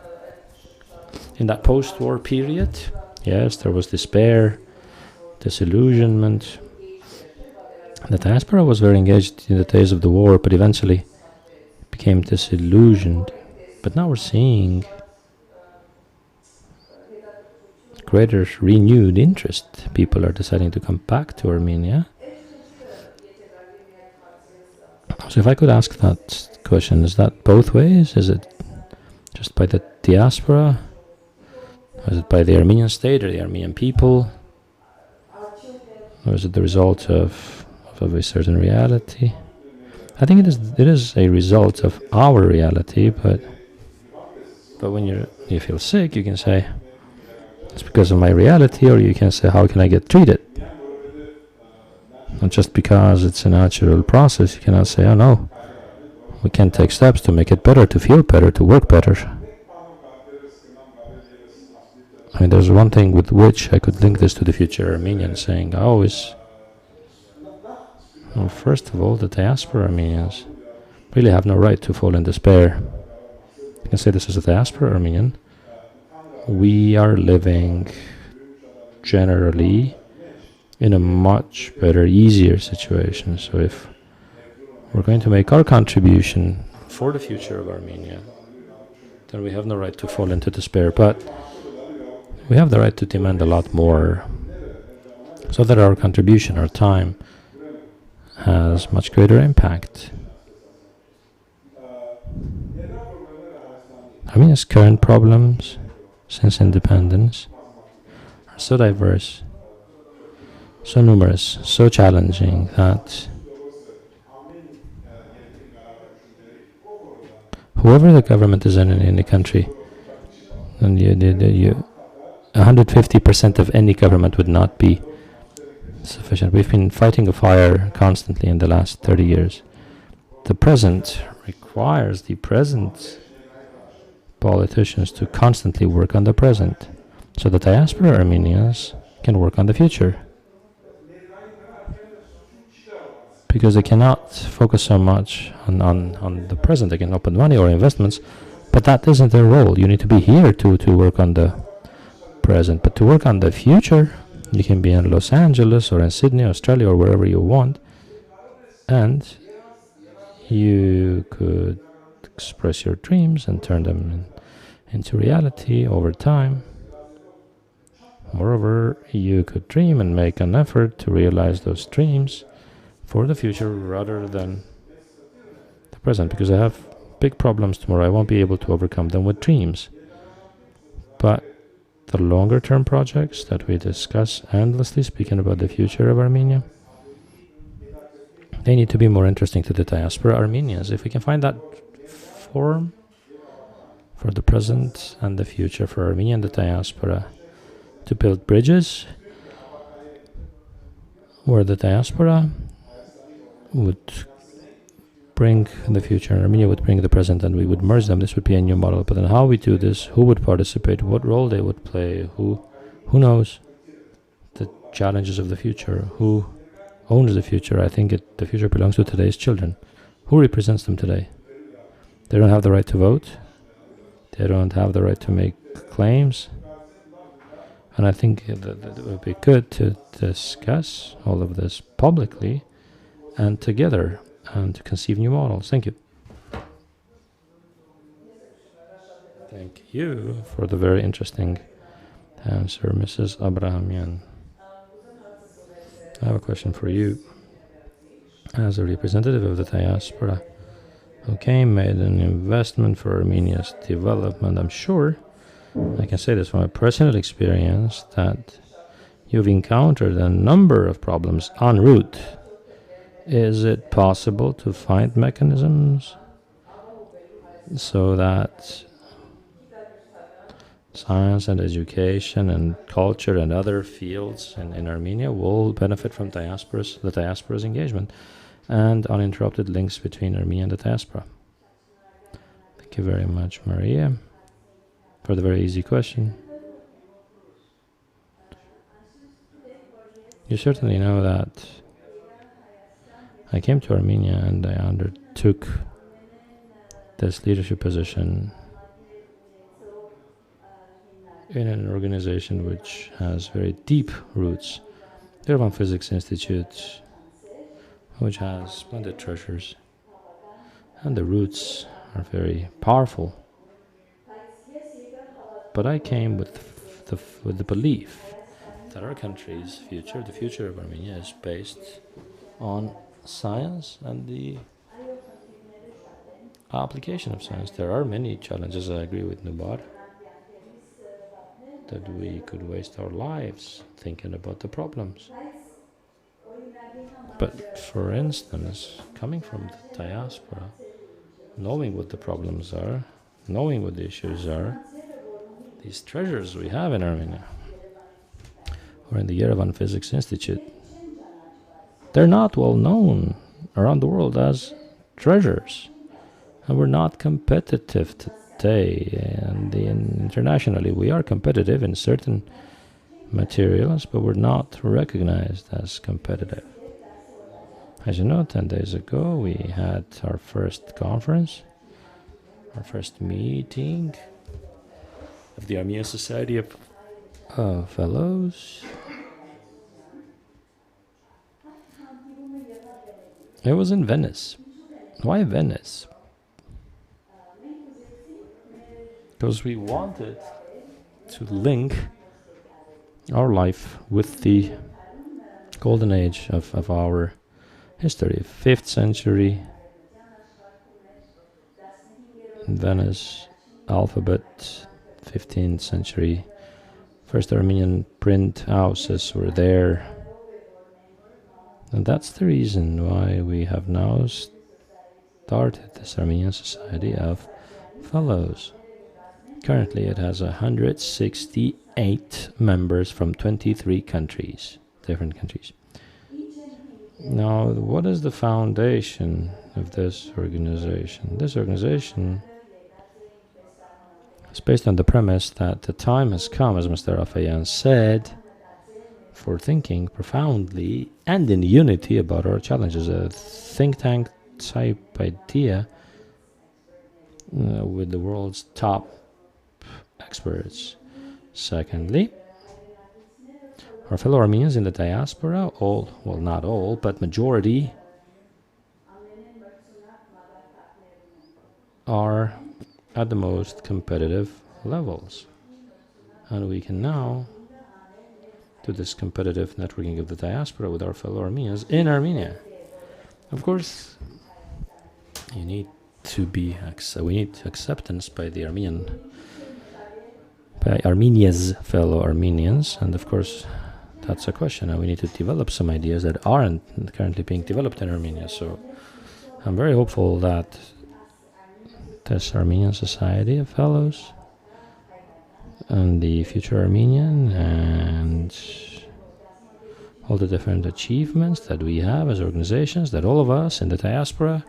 In that post-war period, yes, there was despair, disillusionment. The diaspora was very engaged in the days of the war, but eventually became disillusioned. But now we're seeing greater renewed interest. People are deciding to come back to Armenia. So if I could ask that question, is that both ways? Is it just by the diaspora? Or is it by the Armenian state or the Armenian people? Or is it the result of a certain reality? I think it is a result of our reality, but when you feel sick, you can say it's because of my reality, or you can say, how can I get treated? And just because it's a natural process, you cannot say, oh no, we can take steps to make it better, to feel better, to work better. I mean, there's one thing with which I could link this to the Future Armenian, saying, well, first of all, the diaspora Armenians really have no right to fall in despair. You can say this as a diaspora Armenian. We are living generally in a much better, easier situation. So if we're going to make our contribution for the future of Armenia, then we have no right to fall into despair. But we have the right to demand a lot more, so that our contribution, our time, has much greater impact. Armenia's current problems since independence are so diverse, so numerous, so challenging that whoever the government is in the country, and 150% of any government would not be sufficient. We've been fighting a fire constantly in the last 30 years. The present requires the present politicians to constantly work on the present, so the diaspora Armenians can work on the future. Because they cannot focus so much on the present. They can open money or investments, but that isn't their role. You need to be here to work on the present. But to work on the future, you can be in Los Angeles or in Sydney, Australia, or wherever you want, and you could express your dreams and turn them into reality over time. Moreover, you could dream and make an effort to realize those dreams for the future rather than the present, because I have big problems tomorrow. I won't be able to overcome them with dreams. But the longer term projects that we discuss endlessly, speaking about the future of Armenia, they need to be more interesting to the diaspora Armenians. If we can find that form for the present and the future for Armenia and the diaspora, to build bridges where the diaspora would bring the future and Armenia would bring the present, and we would merge them, this would be a new model. But then how we do this, who would participate, what role they would play, who knows the challenges of the future, who owns the future? I think the future belongs to today's children. Who represents them today? They don't have the right to vote. They don't have the right to make claims. And I think that it would be good to discuss all of this publicly and together, and to conceive new models. Thank you. Thank you for the very interesting answer, Mrs. Abrahamian. I have a question for you. As a representative of the diaspora who made an investment for Armenia's development, I'm sure I can say this from a personal experience that you've encountered a number of problems en route. Is it possible to find mechanisms so that science and education and culture and other fields in Armenia will benefit from the diaspora's engagement and uninterrupted links between Armenia and the diaspora? Thank you very much, Maria, for the very easy question. You certainly know that I came to Armenia and I undertook this leadership position in an organization which has very deep roots, the Yerevan Physics Institute, which has splendid treasures, and the roots are very powerful. But I came with the belief that our country's future, the future of Armenia, is based on science and the application of science. There are many challenges, I agree with Nubar, that we could waste our lives thinking about the problems. But for instance, coming from the diaspora, knowing what the problems are, knowing what the issues are, these treasures we have in Armenia, or in the Yerevan Physics Institute, they're not well known around the world as treasures. And we're not competitive today. And internationally, we are competitive in certain materials, but we're not recognized as competitive. As you know, 10 days ago, we had our first conference, our first meeting of the Armenian Society of Fellows. It was in Venice. Why Venice? Because we wanted to link our life with the golden age of our history, 5th century, Venice, alphabet, 15th century, first Armenian print houses were there. And that's the reason why we have now started this Armenian Society of Fellows. Currently it has 168 members from 23 countries, different countries. Now, what is the foundation of this organization? This organization is based on the premise that the time has come, as Mr. Rafayan said, for thinking profoundly and in unity about our challenges. A think tank type idea with the world's top experts. Secondly, our fellow Armenians in the diaspora, all, well, not all, but majority, are at the most competitive levels. And we can now do this competitive networking of the diaspora with our fellow Armenians in Armenia. Of course, we need acceptance by the Armenia's fellow Armenians, and of course that's a question, and we need to develop some ideas that aren't currently being developed in Armenia. So I'm very hopeful that this Armenian Society of Fellows and the Future Armenian and all the different achievements that we have as organizations, that all of us in the diaspora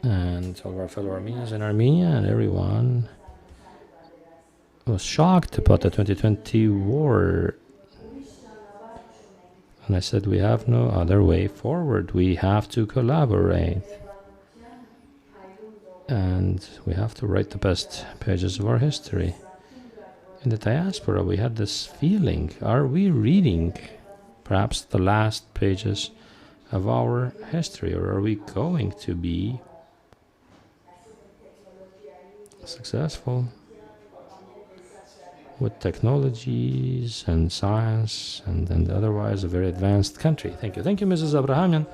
and all of our fellow Armenians in Armenia and everyone was shocked about the 2020 war. And I said, we have no other way forward. We have to collaborate. And we have to write the best pages of our history. In the diaspora, we had this feeling, are we reading perhaps the last pages of our history, or are we going to be successful with technologies and science and otherwise a very advanced country? Thank you. Thank you, Mrs. Abrahamian.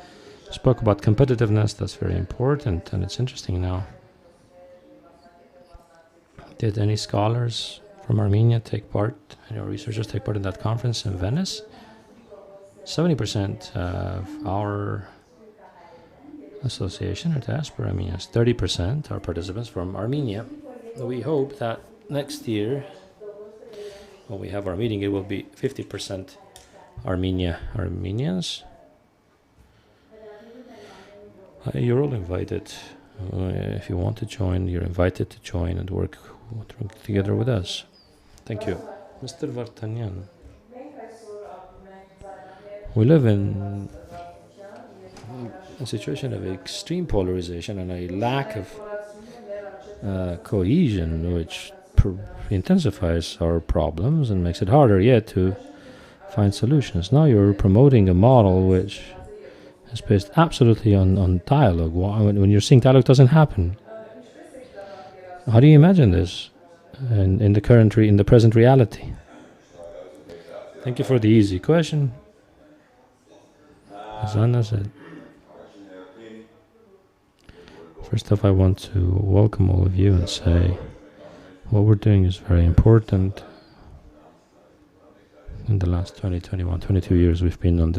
Spoke about competitiveness. That's very important, and it's interesting now. Did any scholars from Armenia take part, any researchers take part in that conference in Venice? 70% of our association are diaspora Armenians. 30% are participants from Armenia. We hope that next year, when we have our meeting, it will be 50% Armenians. You're all invited. If you want to join, you're invited to join and work together with us. Thank you. Mr. Vartanyan. We live in a situation of extreme polarization and a lack of cohesion, which intensifies our problems and makes it harder yet to find solutions. Now you're promoting a model which is based absolutely on dialogue. When you're saying dialogue doesn't happen, how do you imagine this in the present reality? Thank you for the easy question. As Anna said, first off, I want to welcome all of you and say what we're doing is very important. In the last 20, 21, 22 years, we've been on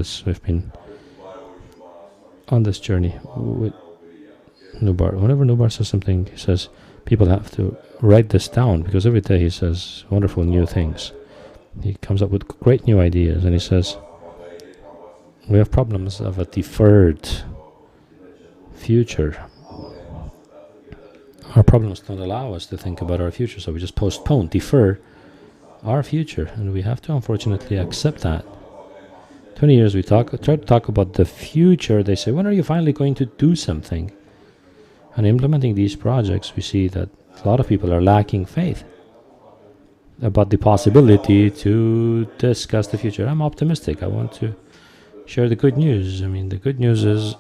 this journey with Nubar. Whenever Nubar says something, he says people have to write this down, because every day he says wonderful new things. He comes up with great new ideas, and he says we have problems of a deferred future. Our problems don't allow us to think about our future, so we just postpone, defer our future, and we have to unfortunately accept that. 20 years we try to talk about the future. They say, when are you finally going to do something? And implementing these projects, we see that a lot of people are lacking faith about the possibility to discuss the future. I'm optimistic. I want to share the good news. I mean, the good news is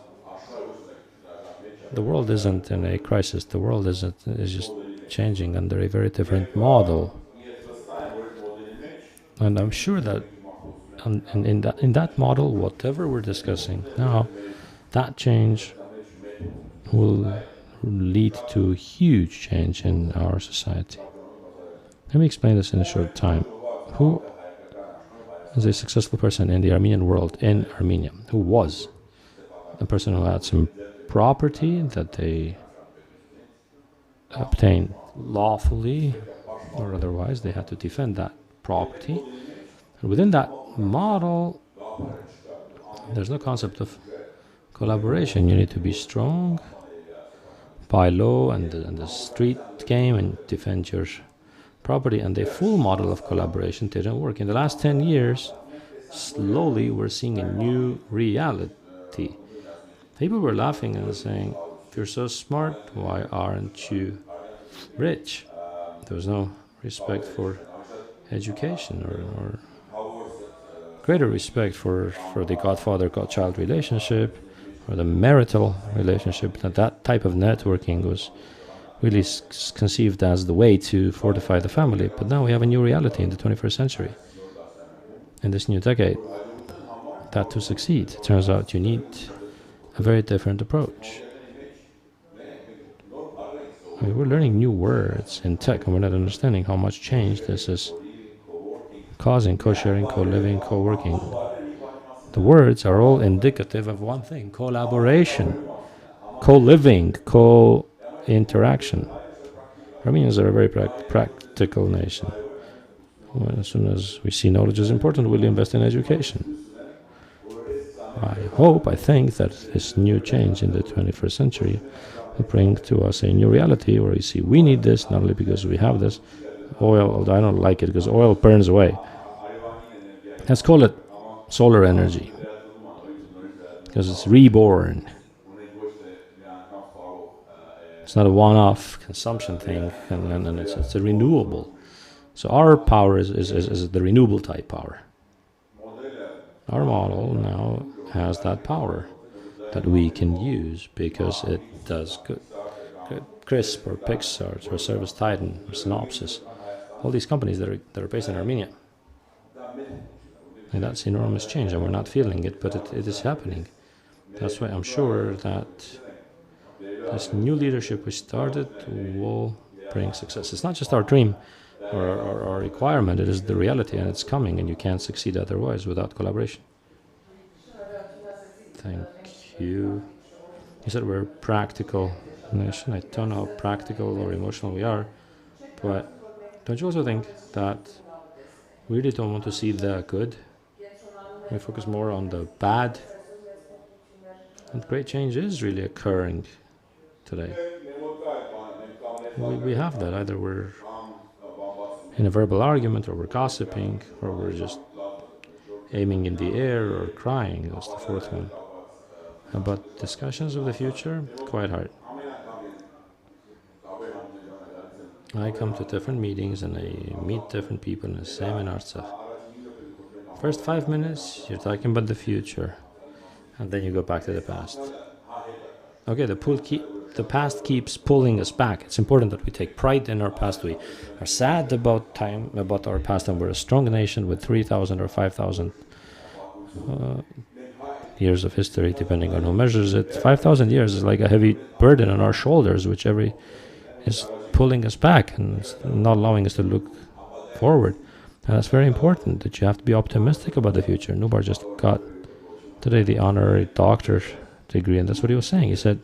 the world isn't in a crisis. The world is just changing under a very different model. And I'm sure that in that model, whatever we're discussing now, that change will lead to huge change in our society. Let me explain this in a short time. Who is a successful person in the Armenian world, in Armenia? Who was a person who had some property that they obtained lawfully or otherwise? They had to defend that property. And within that model, there's no concept of collaboration. You need to be strong by law and the street game and defend your property. And the full model of collaboration didn't work. In the last 10 years, slowly we're seeing a new reality. People were laughing and saying, if you're so smart, why aren't you rich? There was no respect for education or greater respect for the godfather-godchild relationship or the marital relationship. That type of networking was really conceived as the way to fortify the family. But now we have a new reality in the 21st century, in this new decade, that to succeed, it turns out you need a very different approach. I mean, we're learning new words in tech, and we're not understanding how much change this is causing: co-sharing, co-living, co-working. The words are all indicative of one thing: collaboration, co-living, co-interaction. Armenians are a very practical nation. Well, as soon as we see knowledge is important, we'll invest in education. I think that this new change in the 21st century will bring to us a new reality where you see we need this, not only because we have this. Oil, although I don't like it because oil burns away. Let's call it solar energy, because it's reborn. It's not a one-off consumption thing, and it's a renewable. So our power is the renewable type power. Our model now has that power that we can use because it does good. CRISP or Pixar or Service Titan or Synopsys, all these companies that are based in Armenia. And that's enormous change, and we're not feeling it, but it is happening. That's why I'm sure that this new leadership we started will bring success. It's not just our dream or our requirement, it is the reality, and it's coming, and you can't succeed otherwise without collaboration. Thank you. You said we're a practical nation. I don't know how practical or emotional we are, but don't you also think that we really don't want to see the good? We focus more on the bad. And great change is really occurring today. We have that. Either we're in a verbal argument, or we're gossiping, or we're just aiming in the air or crying. That's the fourth one. about discussions of the future, quite hard. I come to different meetings and I meet different people, and the same in Artsakh. First 5 minutes, you're talking about the future, and then you go back to the past. Okay, the past keeps pulling us back. It's important that we take pride in our past. We are sad about our past, and we're a strong nation with 3,000 or 5,000 years of history, depending on who measures it. 5,000 years is like a heavy burden on our shoulders, which is pulling us back and not allowing us to look forward. And that's very important, that you have to be optimistic about the future. Nubar just got today the honorary doctorate degree, and that's what he was saying. He said,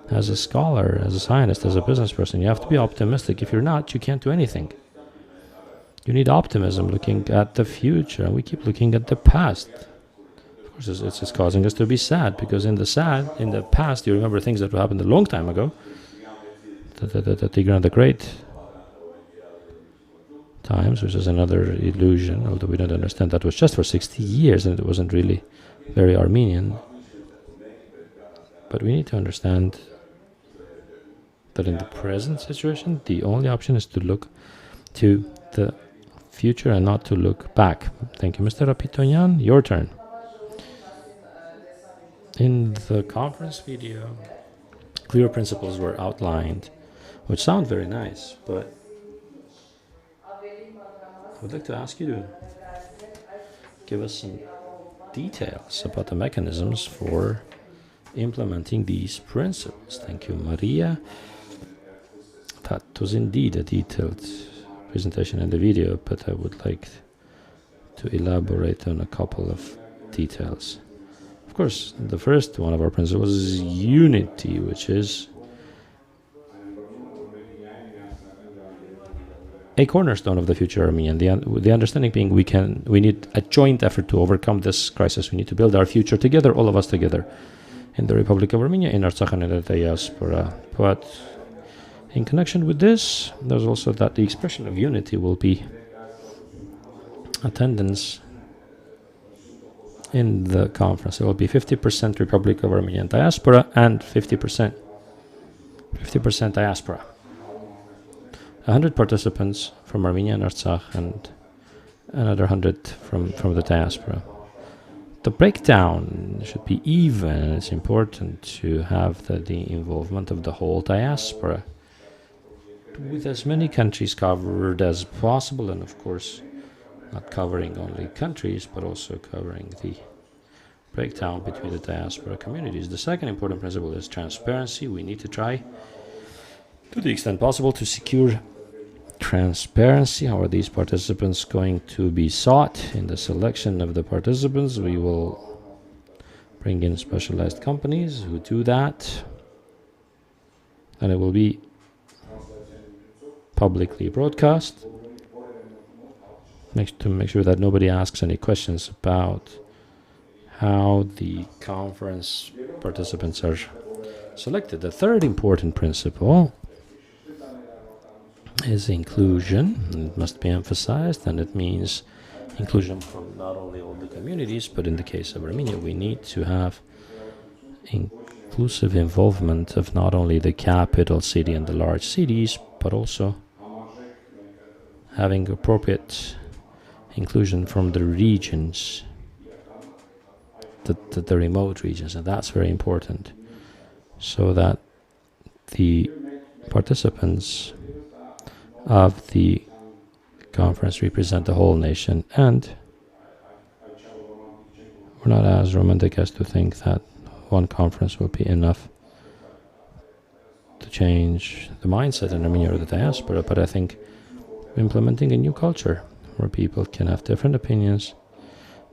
as a scholar, as a scientist, as a business person, you have to be optimistic. If you're not, you can't do anything. You need optimism, looking at the future, and we keep looking at the past. Of course, it's causing us to be sad, because in the past, you remember things that happened a long time ago. The Tigran the Great times, which is another illusion, although we don't understand that was just for 60 years and it wasn't really very Armenian. But we need to understand that in the present situation, the only option is to look to the future and not to look back. Thank you, Mr. Rapitonyan. Your turn. In the conference video, clear principles were outlined, which sound very nice, but I would like to ask you to give us some details about the mechanisms for implementing these principles. Thank you, Maria. That was indeed a detailed presentation in the video, but I would like to elaborate on a couple of details. Of course, the first one of our principles is unity, which is a cornerstone of the future Armenian. The understanding being we need a joint effort to overcome this crisis. We need to build our future together, all of us together, in the Republic of Armenia, in Artsakh and in the Diaspora. But in connection with this, there's also that the expression of unity will be attendance in the conference. It will be 50% Republic of Armenian Diaspora and 50% Diaspora. 100 participants from Armenia and Artsakh, and another 100 from the Diaspora. The breakdown should be even, and it's important to have the involvement of the whole Diaspora, with as many countries covered as possible, and of course not covering only countries, but also covering the breakdown between the Diaspora communities. The second important principle is transparency. We need to try, to the extent possible, to secure transparency. How are these participants going to be sought? In the selection of the participants, we will bring in specialized companies who do that, and it will be publicly broadcast to make sure that nobody asks any questions about how the conference participants are selected. The third important principle is inclusion. It must be emphasized, and it means inclusion from not only all the communities, but in the case of Armenia, we need to have inclusive involvement of not only the capital city and the large cities, but also having appropriate inclusion from the regions, the remote regions, and that's very important, so that the participants of the conference represent the whole nation. And we're not as romantic as to think that one conference will be enough to change the mindset in Armenia or the Diaspora, but I think implementing a new culture where people can have different opinions,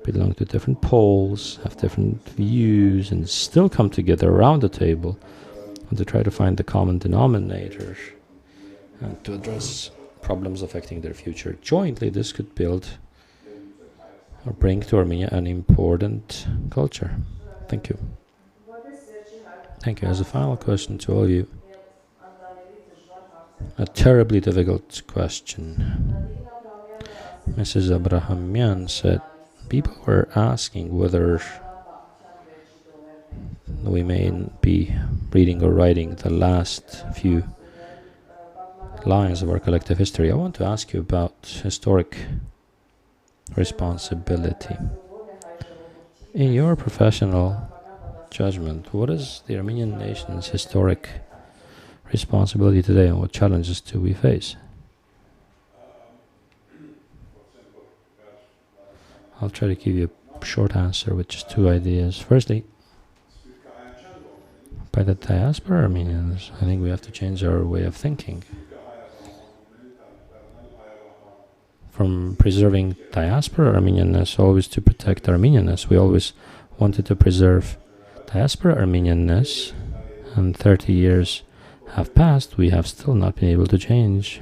belong to different poles, have different views, and still come together around the table and to try to find the common denominator and to address problems affecting their future. Jointly, this could build or bring to Armenia an important culture. Thank you. Thank you. As a final question to all of you, a terribly difficult question. Mrs. Abrahamian said people were asking whether we may be reading or writing the last few lines of our collective history, I want to ask you about historic responsibility. In your professional judgment, what is the Armenian nation's historic responsibility today, and what challenges do we face? I'll try to give you a short answer with just two ideas. Firstly, by the diaspora Armenians, I think we have to change our way of thinking. From preserving diaspora Armenianness always to protect Armenianness, we always wanted to preserve diaspora Armenianness, and 30 years have passed, we have still not been able to change.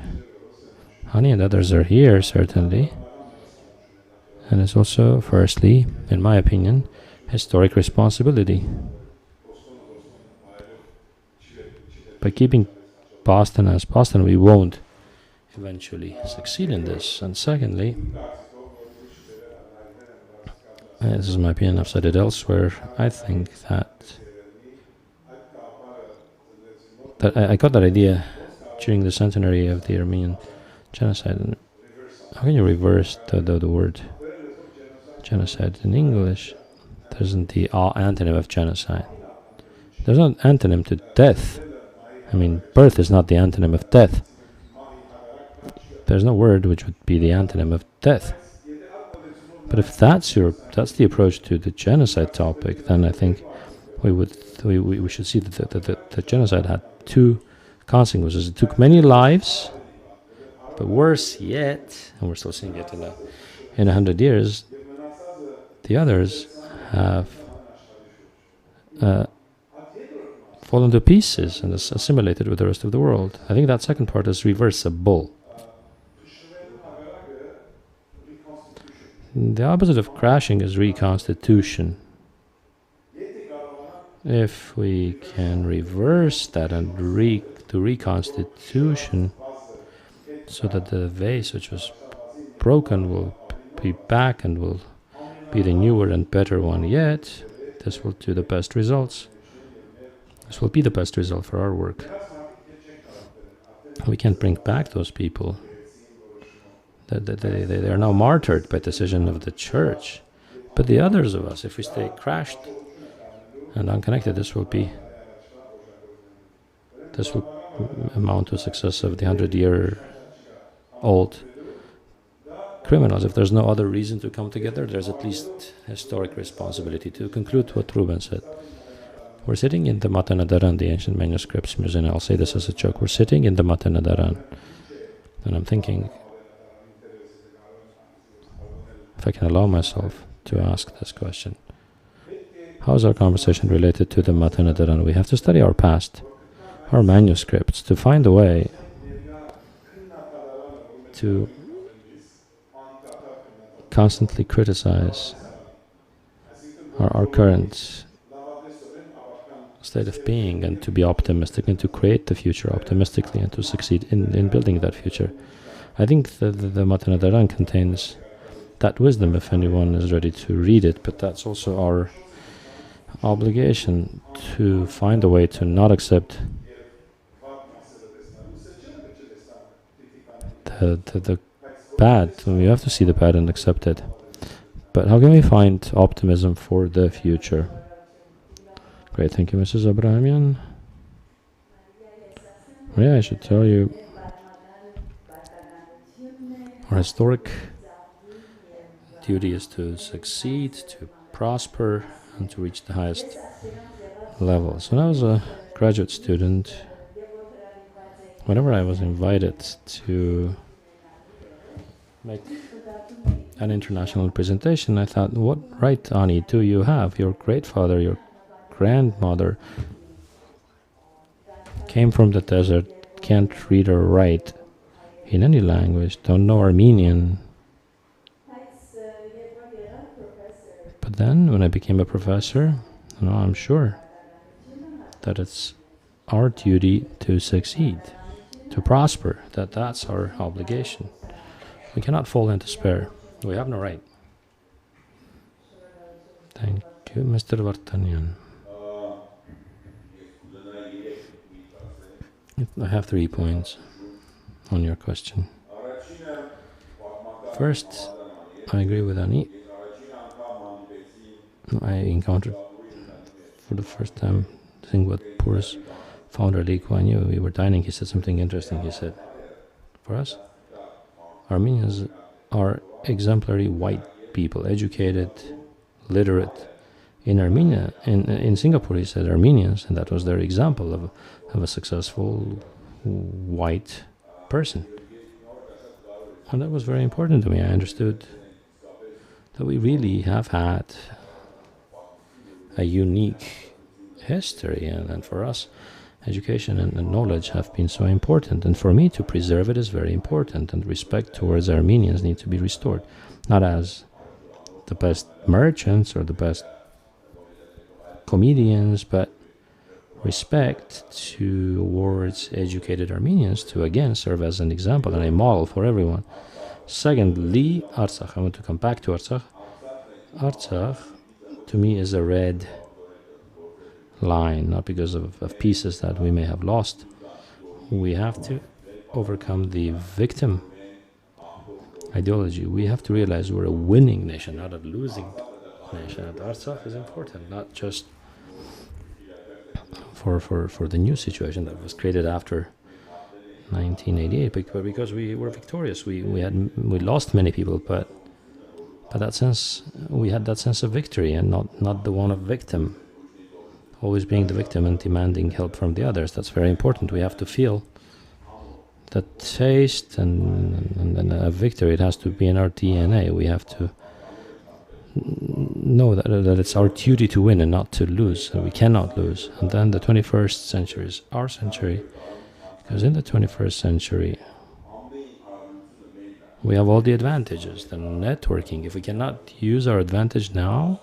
Hani and others are here, certainly. And it's also, firstly, in my opinion, historic responsibility. By keeping Boston as Boston, we won't eventually succeed in this. And secondly, this is my opinion, I've said it elsewhere, I think that I got that idea during the centenary of the Armenian genocide. And how can you reverse the word genocide in English? There isn't the antonym of genocide. There's no antonym to death. I mean, birth is not the antonym of death. There's no word which would be the antonym of death. But if that's the approach to the genocide topic, then I think we should see that the genocide had two consequences. It took many lives, but worse yet, and we're still seeing it in 100 years, the others have fallen to pieces and is assimilated with the rest of the world. I think that second part is reversible. The opposite of crashing is reconstitution. If we can reverse that and do reconstitution, so that the vase which was broken will be back and will be the newer and better one yet, this will do the best results. This will be the best result for our work. We can't bring back those people. They are now martyred by decision of the church. But the others of us, if we stay crashed and unconnected, this will amount to a success of the 100-year-old criminals. If there's no other reason to come together, there's at least historic responsibility. To conclude what Ruben said, we're sitting in the Matanadaran, the ancient manuscripts museum. I'll say this as a joke. We're sitting in the Matanadaran, and I'm thinking, if I can allow myself to ask this question, how is our conversation related to the Matanadaran? We have to study our past, our manuscripts, to find a way to constantly criticize our current state of being, and to be optimistic and to create the future optimistically and to succeed in building that future. I think the Matanadaran contains that wisdom if anyone is ready to read it, but that's also our obligation to find a way to not accept the bad. We have to see the bad and accept it. But how can we find optimism for the future? Great, thank you, Mrs. Abrahamian. Yeah, I should tell you, our historic duty is to succeed, to prosper, and to reach the highest levels. When I was a graduate student, whenever I was invited to make an international presentation, I thought, what right, Ani, do you have? Your great father, your grandmother came from the desert, can't read or write in any language, don't know Armenian. But then, when I became a professor, I'm sure that it's our duty to succeed, to prosper, that's our obligation. We cannot fall in despair. We have no right. Thank you, Mr. Vartanian. I have 3 points on your question. First, I agree with Ani. I encountered for the first time the thing what Pur's founder Lee Kuan Yew, we were dining, he said something interesting. He said, for us, Armenians are exemplary white people, educated, literate. In Armenia, in Singapore, he said Armenians, and that was their example of a successful white person. And that was very important to me. I understood that we really have had a unique history, and for us, education and knowledge have been so important. And for me, to preserve it is very important, and respect towards Armenians need to be restored, not as the best merchants or the best comedians, but respect towards educated Armenians to again serve as an example and a model for everyone. Secondly, Artsakh. I want to come back to Artsakh. Artsakh, to me, is a red line, not because of pieces that we may have lost. We have to overcome the victim ideology. We have to realize we're a winning nation, not a losing nation. And Artsakh is important, not just for the new situation that was created after 1988, but because we were victorious. We lost many people, but that sense, we had that sense of victory, and not the one of victim, always being the victim and demanding help from the others. That's very important. We have to feel the taste and a victory. It has to be in our DNA. We have to know that it's our duty to win and not to lose, and we cannot lose. And then the 21st century is our century, because in the 21st century we have all the advantages, the networking. If we cannot use our advantage now,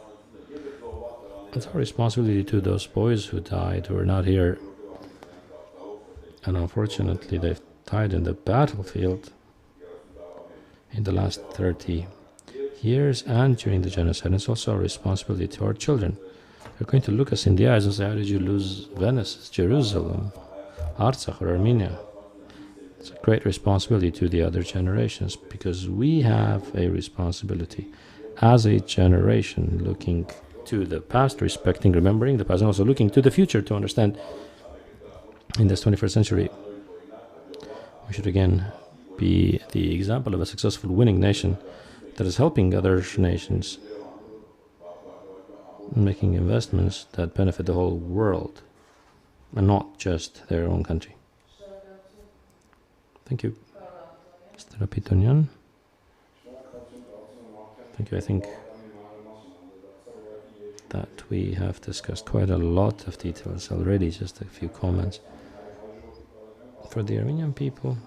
it's our responsibility to those boys who died, who are not here, and unfortunately they've died in the battlefield in the last 30 years and during the genocide. It's also our responsibility to our children. They're going to look us in the eyes and say, how did you lose Venice, Jerusalem, Artsakh, or Armenia? It's a great responsibility to the other generations, because we have a responsibility as a generation looking to the past, respecting, remembering the past, and also looking to the future to understand in this 21st century we should again be the example of a successful winning nation that is helping other nations, making investments that benefit the whole world and not just their own country. Thank you. Mr. Apitonian. Thank you. I think that we have discussed quite a lot of details already, just a few comments. For the Armenian people,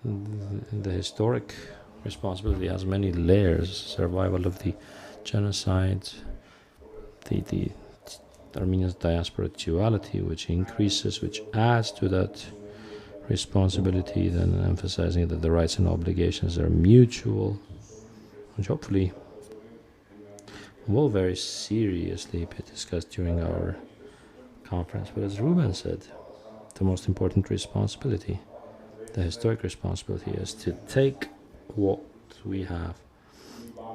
the historic responsibility has many layers: survival of the genocide, the Armenian diaspora duality, which increases, which adds to that responsibility, then emphasizing that the rights and obligations are mutual, which hopefully will very seriously be discussed during our conference. But as Ruben said, the most important responsibility, the historic responsibility, is to take what we have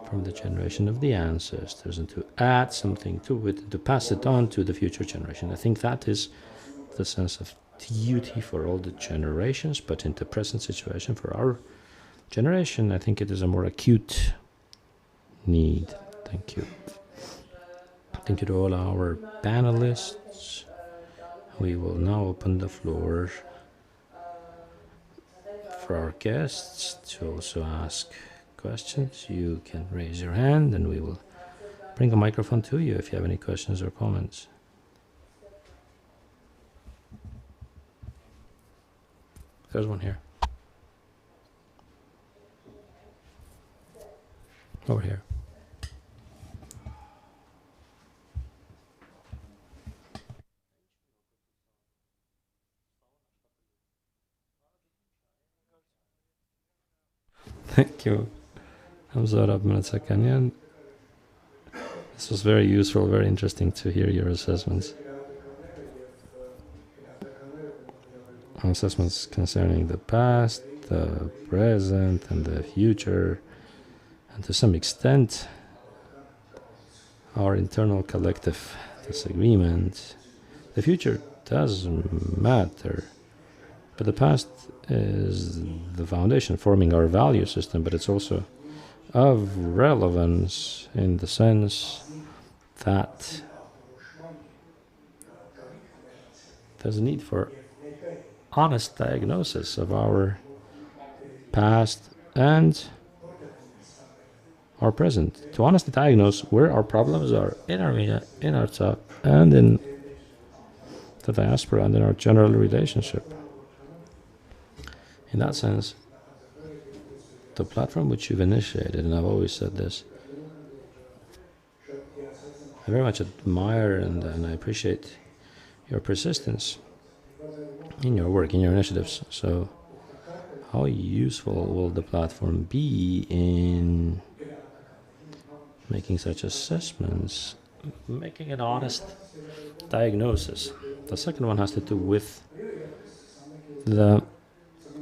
from the generation of the ancestors and to add something to it, to pass it on to the future generation. I think that is the sense of duty for all the generations, but in the present situation for our generation, I think it is a more acute need. Thank you. Thank you to all our panelists. We will now open the floor for our guests to also ask questions. You can raise your hand and we will bring a microphone to you if you have any questions or comments. There's one here. Over here. Thank you. I'm Zorab Manatsakanian. This was very useful, very interesting to hear your assessments. assessments concerning the past, the present, and the future, and to some extent, our internal collective disagreement. The future does matter, but the past is the foundation forming our value system, but it's also of relevance in the sense that there's a need for honest diagnosis of our past and our present, to honestly diagnose where our problems are in Armenia, in Artsakh, and in the diaspora, and in our general relationship. In that sense, the platform which you've initiated, and I've always said this, I very much admire and I appreciate your persistence in your work, in your initiatives. So how useful will the platform be in making such assessments, making an honest diagnosis? The second one has to do with the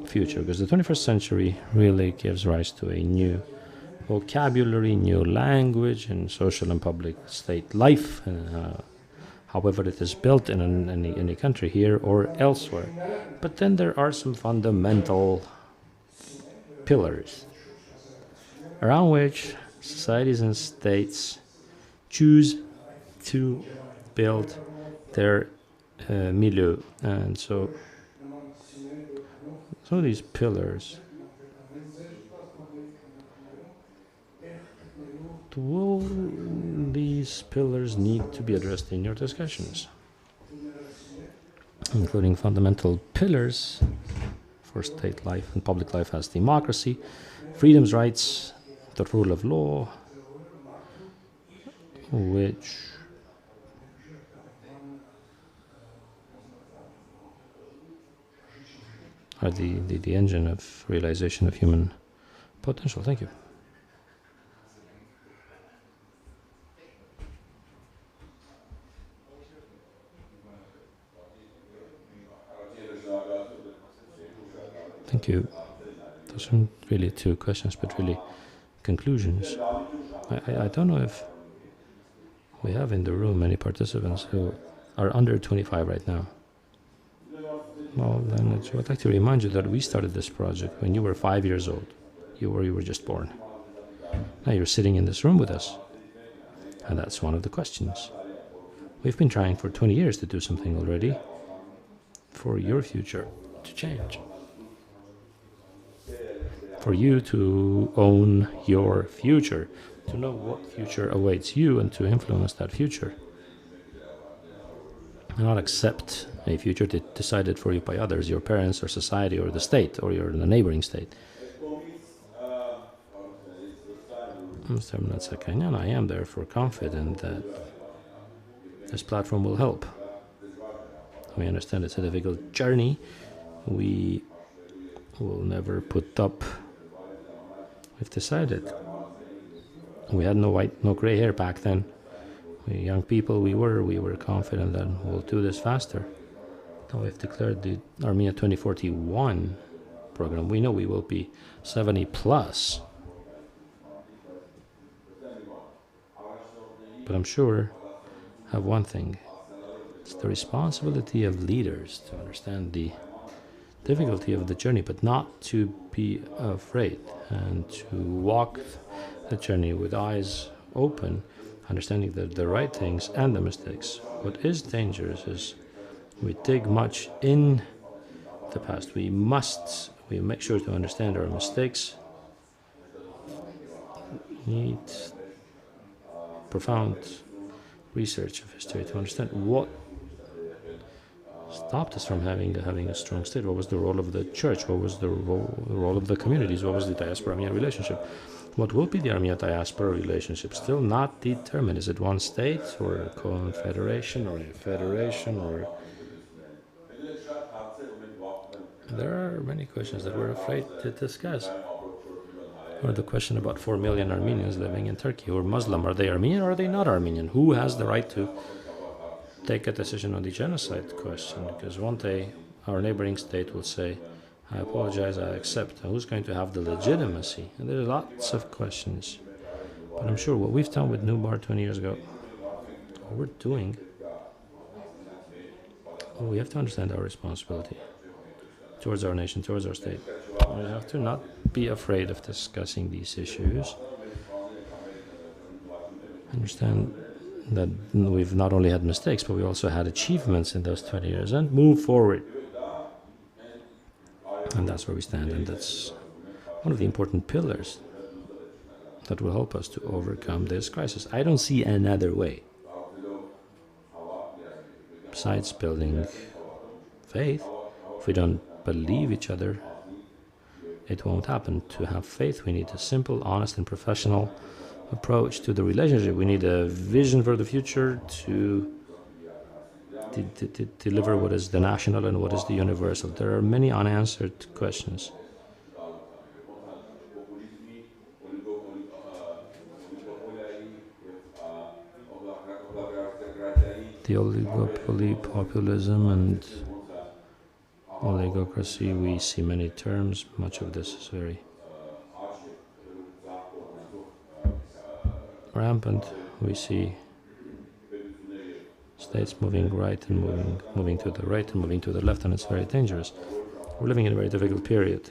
future, because the 21st century really gives rise to a new vocabulary, new language in social and public state life, however it is built in any country here or elsewhere. But then there are some fundamental pillars around which societies and states choose to build their milieu. And so some of these pillars, will these pillars need to be addressed in your discussions, including fundamental pillars for state life and public life as democracy, freedoms, rights, the rule of law, which are the engine of realization of human potential. Thank you. Thank you. Those aren't really two questions, but really conclusions. I don't know if we have in the room many participants who are under 25 right now. Well, then I'd like to remind you that we started this project when you were 5 years old. You were just born. Now you're sitting in this room with us. And that's one of the questions. We've been trying for 20 years to do something already for your future to change. For you to own your future, to know what future awaits you and to influence that future. And not accept a future decided for you by others, your parents or society or the state or the neighboring state. Mr. Mnatsakanian, I am therefore confident that this platform will help. We understand it's a difficult journey. We will never put up. We've decided. We had no gray hair back then. We young people, we were confident that we'll do this faster. Now we've declared the Armenia 2041 program. We know we will be 70 plus. But I'm sure have one thing. It's the responsibility of leaders to understand the difficulty of the journey, but not to be afraid and to walk the journey with eyes open, understanding the right things and the mistakes. What is dangerous is we dig much in the past. We make sure to understand our mistakes. We need profound research of history to understand what stopped us from having a strong state. What was the role of the church? What was the role of the communities? What was the Diaspora-Armenia relationship? What will be the Armenia-Diaspora relationship? Still not determined. Is it one state or a confederation or a federation? Or there are many questions that we're afraid to discuss. Or the question about 4 million Armenians living in Turkey who are Muslim. Are they Armenian or are they not Armenian? Who has the right to take a decision on the genocide question? Because one day our neighboring state will say, I apologize, I accept. Who's going to have the legitimacy? And there are lots of questions. But I'm sure what we've done with Nubar 20 years ago, what we're doing, we have to understand our responsibility towards our nation, towards our state. We have to not be afraid of discussing these issues. Understand that we've not only had mistakes, but we also had achievements in those 20 years and move forward. And that's where we stand, and that's one of the important pillars that will help us to overcome this crisis. I don't see another way besides building faith. If we don't believe each other, it won't happen. To have faith, we need a simple, honest, and professional approach to the relationship. We need a vision for the future to deliver what is the national and what is the universal. There are many unanswered questions. The oligopoly, populism, and oligocracy, we see many terms. Much of this is very rampant. We see states moving right and moving to the right and moving to the left, and it's very dangerous. We're living in a very difficult period.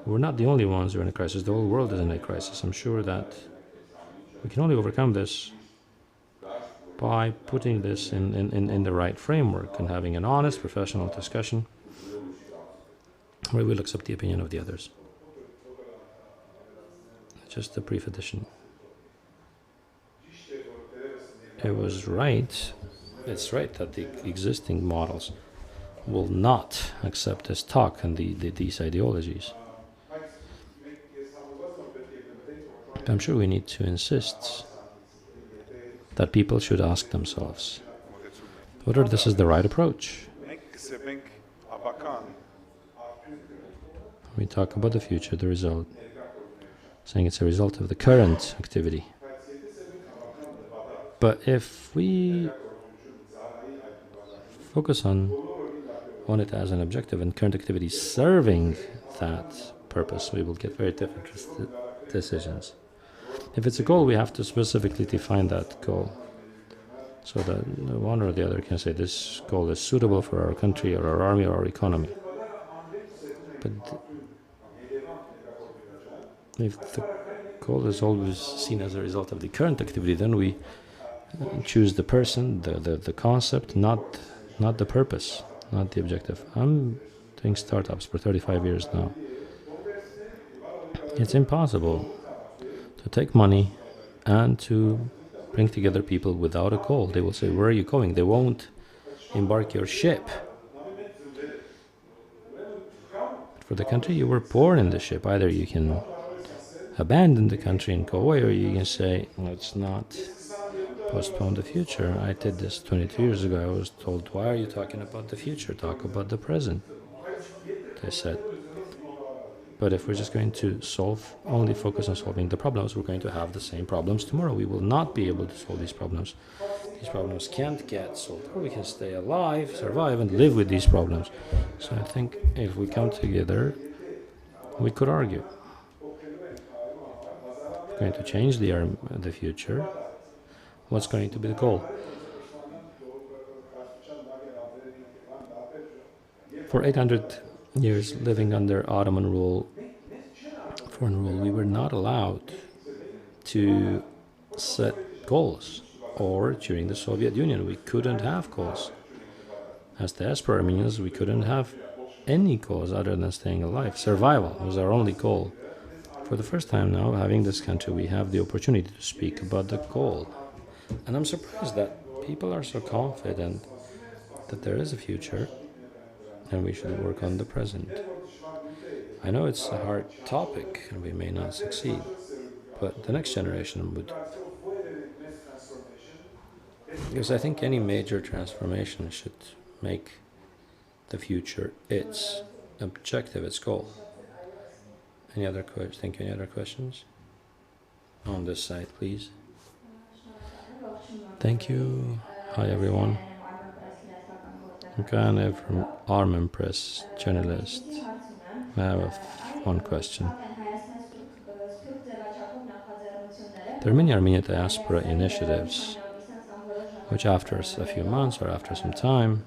We're not the only ones who are in a crisis. The whole world is in a crisis. I'm sure that we can only overcome this by putting this in the right framework and having an honest, professional discussion where we'll accept the opinion of the others. Just a brief addition. It was right, it's right that the existing models will not accept this talk and these ideologies. But I'm sure we need to insist that people should ask themselves whether this is the right approach. We talk about the future, the result, saying it's a result of the current activity. But if we focus on it as an objective and current activity serving that purpose, we will get very different decisions. If it's a goal, we have to specifically define that goal so that one or the other can say this goal is suitable for our country or our army or our economy. But if the goal is always seen as a result of the current activity, then we choose the person, the concept, not the purpose, not the objective. I'm doing startups for 35 years now. It's impossible to take money and to bring together people without a goal. They will say, where are you going? They won't embark your ship. But for the country, you were born in the ship. Either you can abandon the country and go away, or you can say, let's not postpone the future. I did this 22 years ago. I was told, why are you talking about the future? Talk about the present. They said, but if we're just going to only focus on solving the problems, we're going to have the same problems tomorrow. We will not be able to solve these problems. These problems can't get solved. Or we can stay alive, survive, and live with these problems. So I think if we come together, we could argue. If we're going to change the future, what's going to be the goal? For 800 years living under Ottoman rule, foreign rule, we were not allowed to set goals. Or during the Soviet Union, we couldn't have goals. As Diaspora Armenians, we couldn't have any goals other than staying alive. Survival was our only goal. For the first time now, having this country, we have the opportunity to speak about the goal. And I'm surprised that people are so confident that there is a future and we should work on the present. I know it's a hard topic and we may not succeed, but the next generation would. Because I think any major transformation should make the future its objective, its goal. Any other questions? Thank you. Any other questions? On this side, please. Thank you. Hi, everyone. Kane from Armen Press, journalist. I have one question. There are many Armenian diaspora initiatives which after a few months or after some time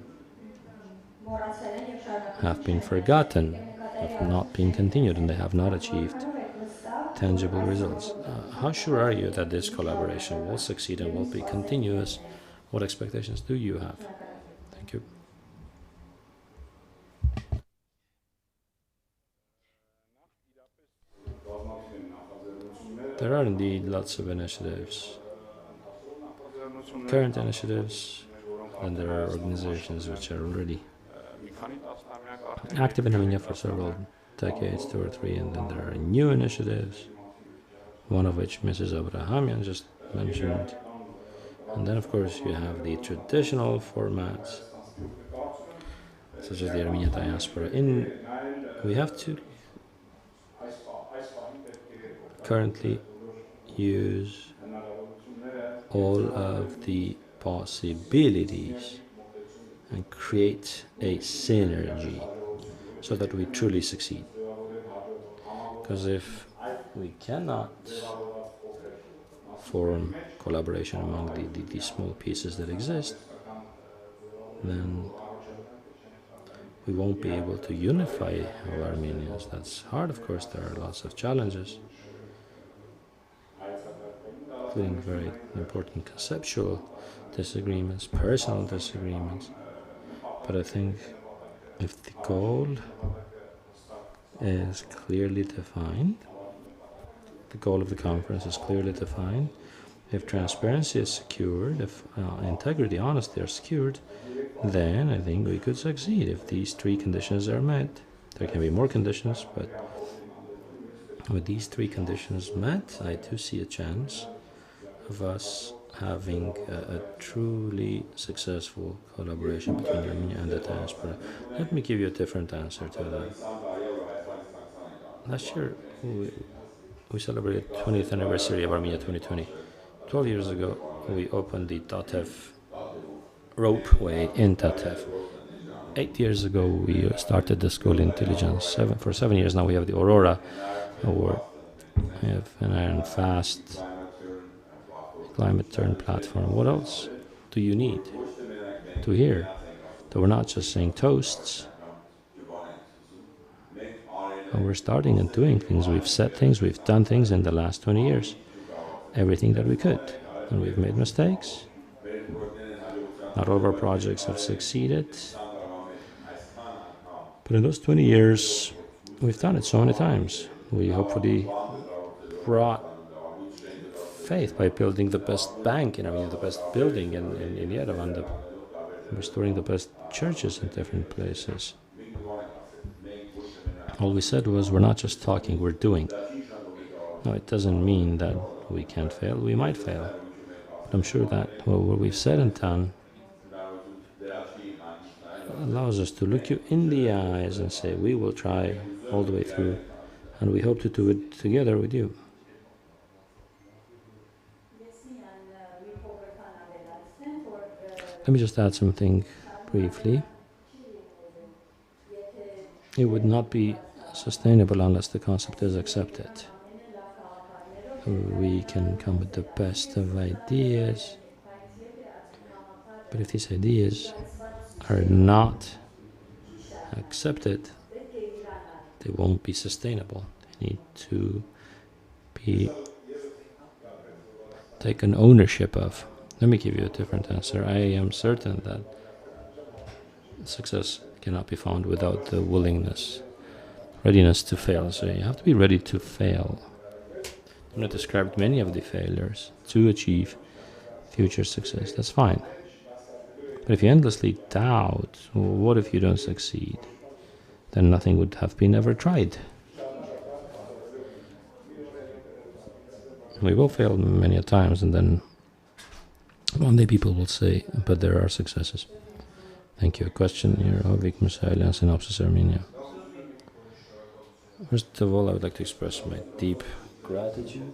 have been forgotten, have not been continued, and they have not achieved tangible results. How sure are you that this collaboration will succeed and will be continuous? What expectations do you have? Thank you. There are indeed lots of initiatives, current initiatives, and there are organizations which are already active in Armenia for several decades, 2 or 3, and then there are new initiatives, one of which Mrs. Abrahamian just mentioned. And then, of course, you have the traditional formats, such as the Armenian diaspora. We have to currently use all of the possibilities and create a synergy so that we truly succeed. Because if we cannot form collaboration among the small pieces that exist, then we won't be able to unify all Armenians. That's hard, of course. There are lots of challenges, including very important conceptual disagreements, personal disagreements. But I think if the goal is clearly defined, the goal of the conference is clearly defined, if transparency is secured, if integrity, honesty are secured, then I think we could succeed. If these 3 conditions are met, there can be more conditions, but with these 3 conditions met, I do see a chance of us having a truly successful collaboration between Armenia and the diaspora. Let me give you a different answer to that. Last year, we celebrated 20th anniversary of Armenia 2020. 12 years ago, we opened the Tatev ropeway in Tatev. 8 years ago, we started the school intelligence. For 7 years now, we have the Aurora Award. We have an Iron Fast climate turn platform. What else do you need to hear? That we're not just saying toasts, but we're starting and doing things. We've said things, we've done things in the last 20 years. Everything that we could. And we've made mistakes. Not all of our projects have succeeded. But in those 20 years, we've done it so many times. We hopefully brought faith by building the best bank in Armenia, the best building in Yerevan, restoring the best churches in different places. All we said was, we're not just talking, we're doing. No, it doesn't mean that we can't fail. We might fail. But I'm sure that what we've said and done allows us to look you in the eyes and say, we will try all the way through, and we hope to do it together with you. Let me just add something briefly. It would not be sustainable unless the concept is accepted. We can come with the best of ideas, but if these ideas are not accepted, they won't be sustainable. They need to be taken ownership of. Let me give you a different answer. I am certain that success cannot be found without the readiness to fail. So you have to be ready to fail. I'm not described many of the failures to achieve future success. That's fine. But if you endlessly doubt, well, what if you don't succeed? Then nothing would have been ever tried. We will fail many a times, and then one day people will say, but there are successes. Thank you. A question here, Ovik Musailian, Synopsis Armenia. First of all, I would like to express my deep gratitude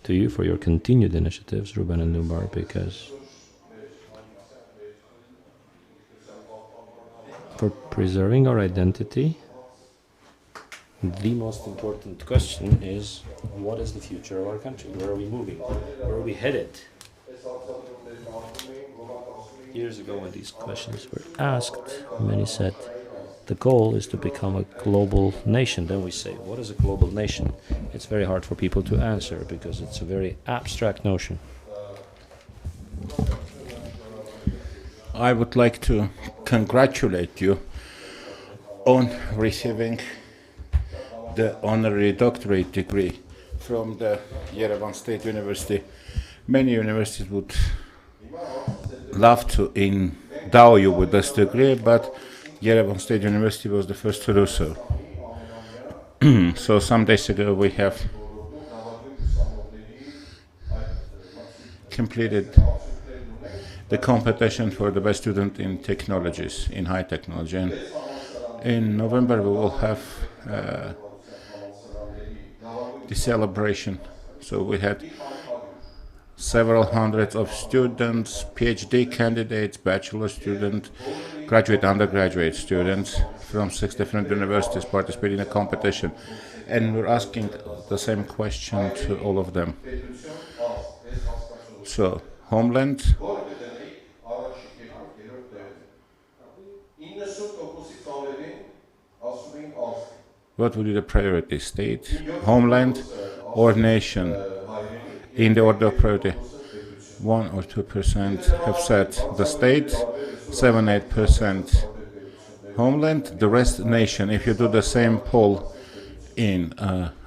to you for your continued initiatives, Ruben and Nubar, because For preserving our identity, the most important question is, what is the future of our country? Where are we moving? Where are we headed? Years ago when these questions were asked, many said, the goal is to become a global nation. Then we say, what is a global nation? It's very hard for people to answer because it's a very abstract notion. I would like to congratulate you on receiving the honorary doctorate degree from the Yerevan State University. Many universities would love to endow you with this degree, but Yerevan State University was the first to do so. So some days ago we have completed the competition for the best student in technologies, in high technology. And in November we will have the celebration. So we had several hundreds of students, PhD candidates, bachelor students, graduate, undergraduate students from 6 different universities participating in the competition. And we're asking the same question to all of them. So, homeland, what would be the priority, state, homeland, or nation? In the order of priority, 1 or 2% have said the state, 7-8% homeland, the rest nation. If you do the same poll in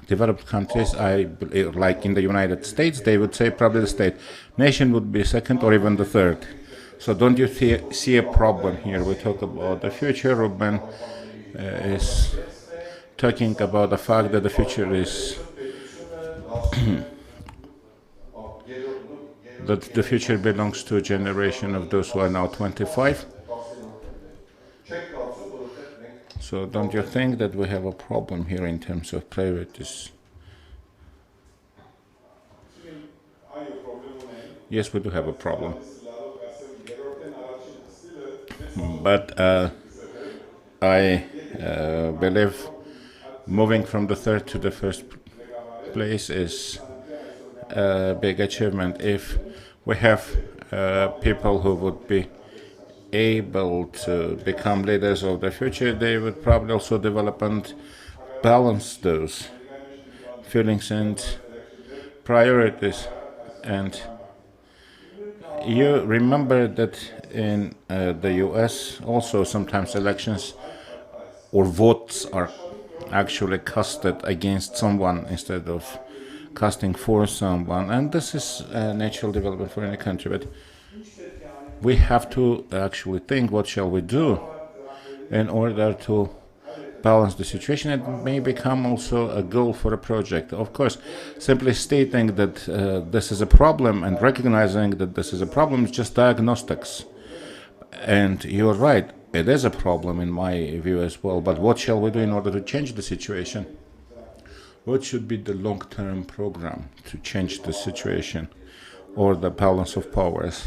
developed countries, like in the United States, they would say probably the state. Nation would be second or even the third. So don't you see a problem here? We talk about the future. Ruben is talking about the fact that the future is that the future belongs to a generation of those who are now 25. So don't you think that we have a problem here in terms of priorities? Yes, we do have a problem. But I believe moving from the third to the first place is a big achievement. If we have people who would be able to become leaders of the future, they would probably also develop and balance those feelings and priorities. And you remember that in the US also sometimes elections or votes are actually casted against someone instead of casting for someone, and this is a natural development for any country. But we have to actually think, what shall we do in order to balance the situation? It may become also a goal for a project. Of course, simply stating that this is a problem and recognizing that this is a problem is just diagnostics. And you're right, it is a problem in my view as well, but what shall we do in order to change the situation? What should be the long-term program to change the situation or the balance of powers?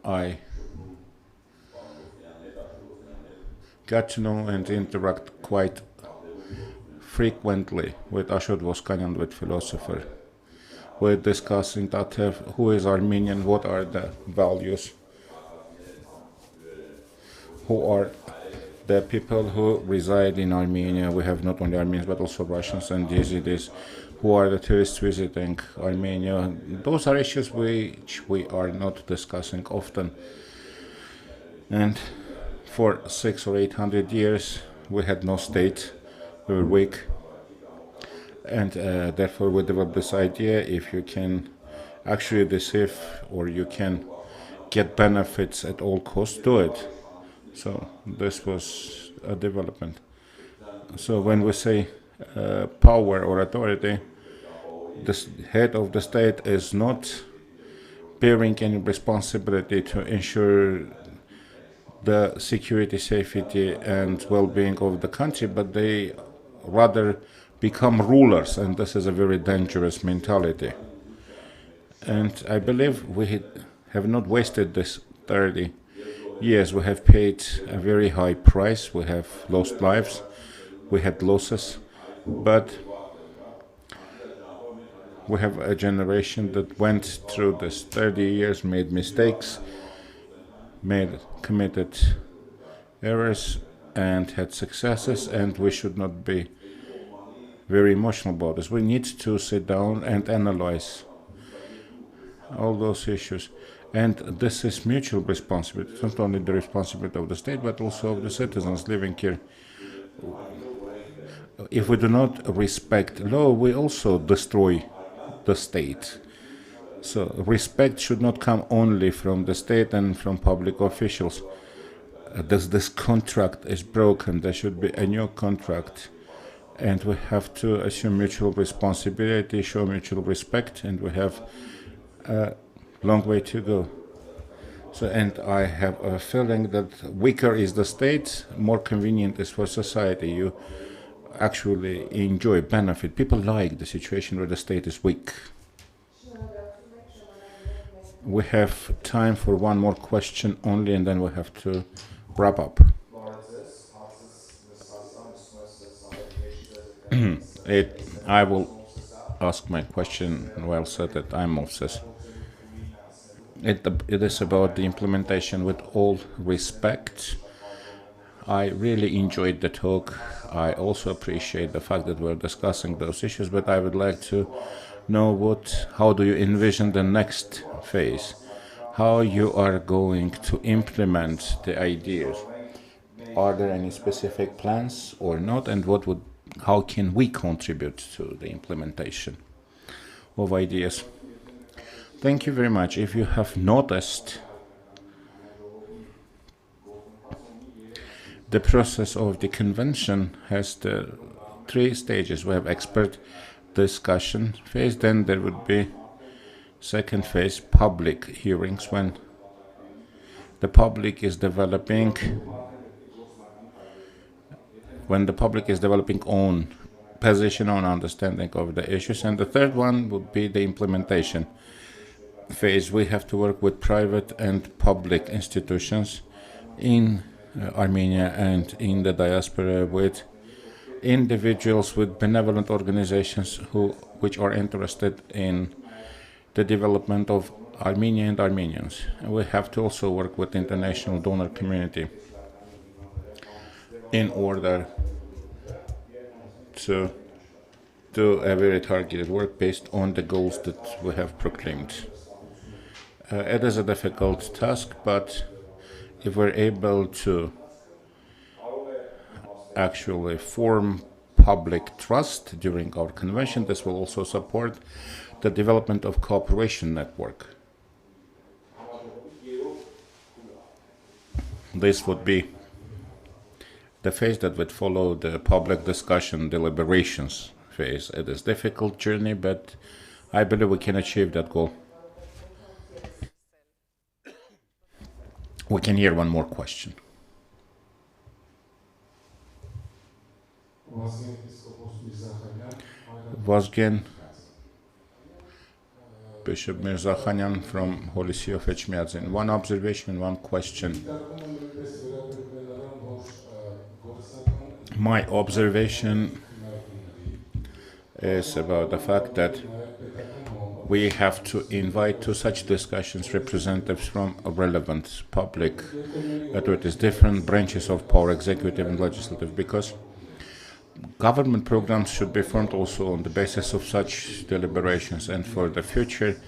I got to know and interact quite frequently with Ashot Voskanyan, with philosopher. We're discussing that who is Armenian, what are the values, who are the people who reside in Armenia. We have not only Armenians but also Russians and Yazidis. Who are the tourists visiting Armenia? Those are issues which we are not discussing often. And for 600 or 800 years we had no state, we were weak. And therefore we developed this idea, if you can actually deceive or you can get benefits at all costs, do it. So this was a development. So when we say power or authority, the head of the state is not bearing any responsibility to ensure the security, safety, and well-being of the country, but they rather become rulers, and this is a very dangerous mentality. And I believe we have not wasted this 30 Yes, we have paid a very high price. We have lost lives. We had losses. But we have a generation that went through this 30 years, made mistakes, committed errors, and had successes, and we should not be very emotional about this. We need to sit down and analyze all those issues. And this is mutual responsibility. It's not only the responsibility of the state, but also of the citizens living here. If we do not respect law, we also destroy the state. So respect should not come only from the state and from public officials. This contract is broken. There should be a new contract. And we have to assume mutual responsibility, show mutual respect, and we have a long way to go. So, and I have a feeling that weaker is the state, more convenient is for society. You actually enjoy, benefit. People like the situation where the state is weak. We have time for one more question only, and then we have to wrap up. I will ask my question well said that I'm obsessed. It is about the implementation with all respect. I really enjoyed the talk. I also appreciate the fact that we're discussing those issues, but I would like to know how do you envision the next phase? How you are going to implement the ideas? Are there any specific plans or not? And how can we contribute to the implementation of ideas? Thank you very much. If you have noticed, the process of the convention has the 3 stages. We have expert discussion phase, then there would be second phase, public hearings, when the public is developing own position, own understanding of the issues, and the third one would be the implementation phase. We have to work with private and public institutions in Armenia and in the diaspora, with individuals, with benevolent organizations which are interested in the development of Armenia and Armenians. And we have to also work with the international donor community in order to do a very targeted work based on the goals that we have proclaimed. It is a difficult task, but if we're able to actually form public trust during our convention, this will also support the development of cooperation network. This would be the phase that would follow the public discussion deliberations phase. It is a difficult journey, but I believe we can achieve that goal. We can hear one more question. Vazgen Bishop Mirzakhanyan from Holy See of Echmiadzin. One observation, one question. My observation is about the fact that we have to invite to such discussions representatives from a relevant public authorities, different branches of power, executive and legislative, because government programs should be formed also on the basis of such deliberations, and for the future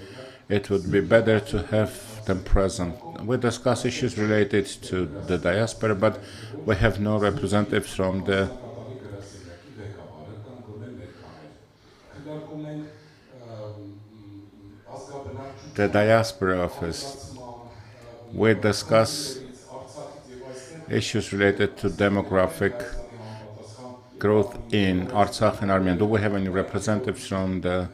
it would be better to have them present. We discuss issues related to the diaspora, but we have no representatives from the diaspora office. We discuss issues related to demographic growth in Artsakh and Armenia. Do we have any representatives from the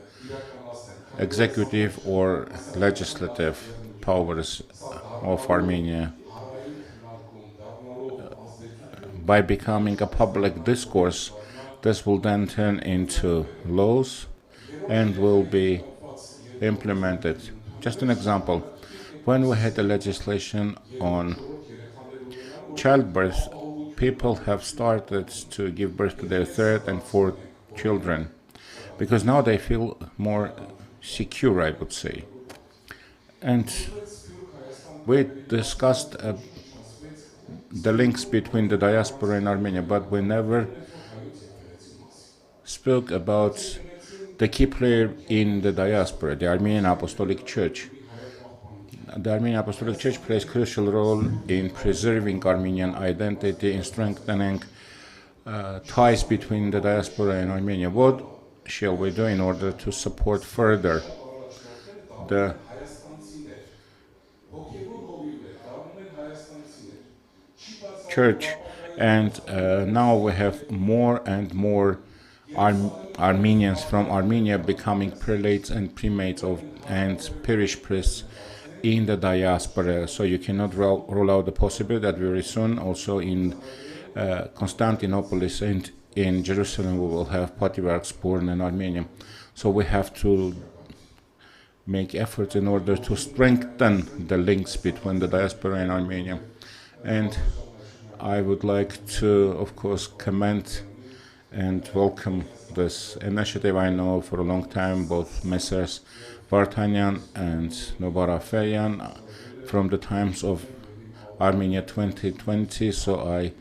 executive or legislative powers of Armenia? By becoming a public discourse, this will then turn into laws and will be implemented. Just an example, when we had the legislation on childbirth, people have started to give birth to their third and fourth children because now they feel more secure, I would say. And we discussed the links between the diaspora and Armenia, but we never spoke about the key player in the diaspora, the Armenian Apostolic Church. The Armenian Apostolic Church plays a crucial role in preserving Armenian identity, in strengthening ties between the diaspora and Armenia. What shall we do in order to support further the church? And now we have more and more Armenians from Armenia becoming prelates and primates and parish priests in the diaspora. So you cannot rule out the possibility that very soon also in Constantinople and in Jerusalem we will have patriarchs born in Armenia. So we have to make efforts in order to strengthen the links between the diaspora and Armenia. And I would like to, of course, commend and welcome this initiative. I know for a long time both Messrs. Vartanyan and Nobarafeyan from the times of Armenia 2020. So I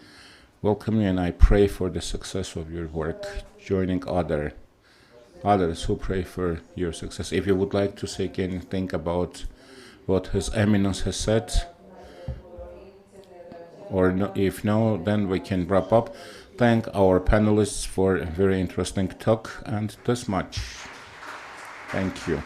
welcome you and I pray for the success of your work, joining others who pray for your success. If you would like to say anything about what His Eminence has said, or no, if no, then we can wrap up. Thank our panelists for a very interesting talk, and this much. Thank you.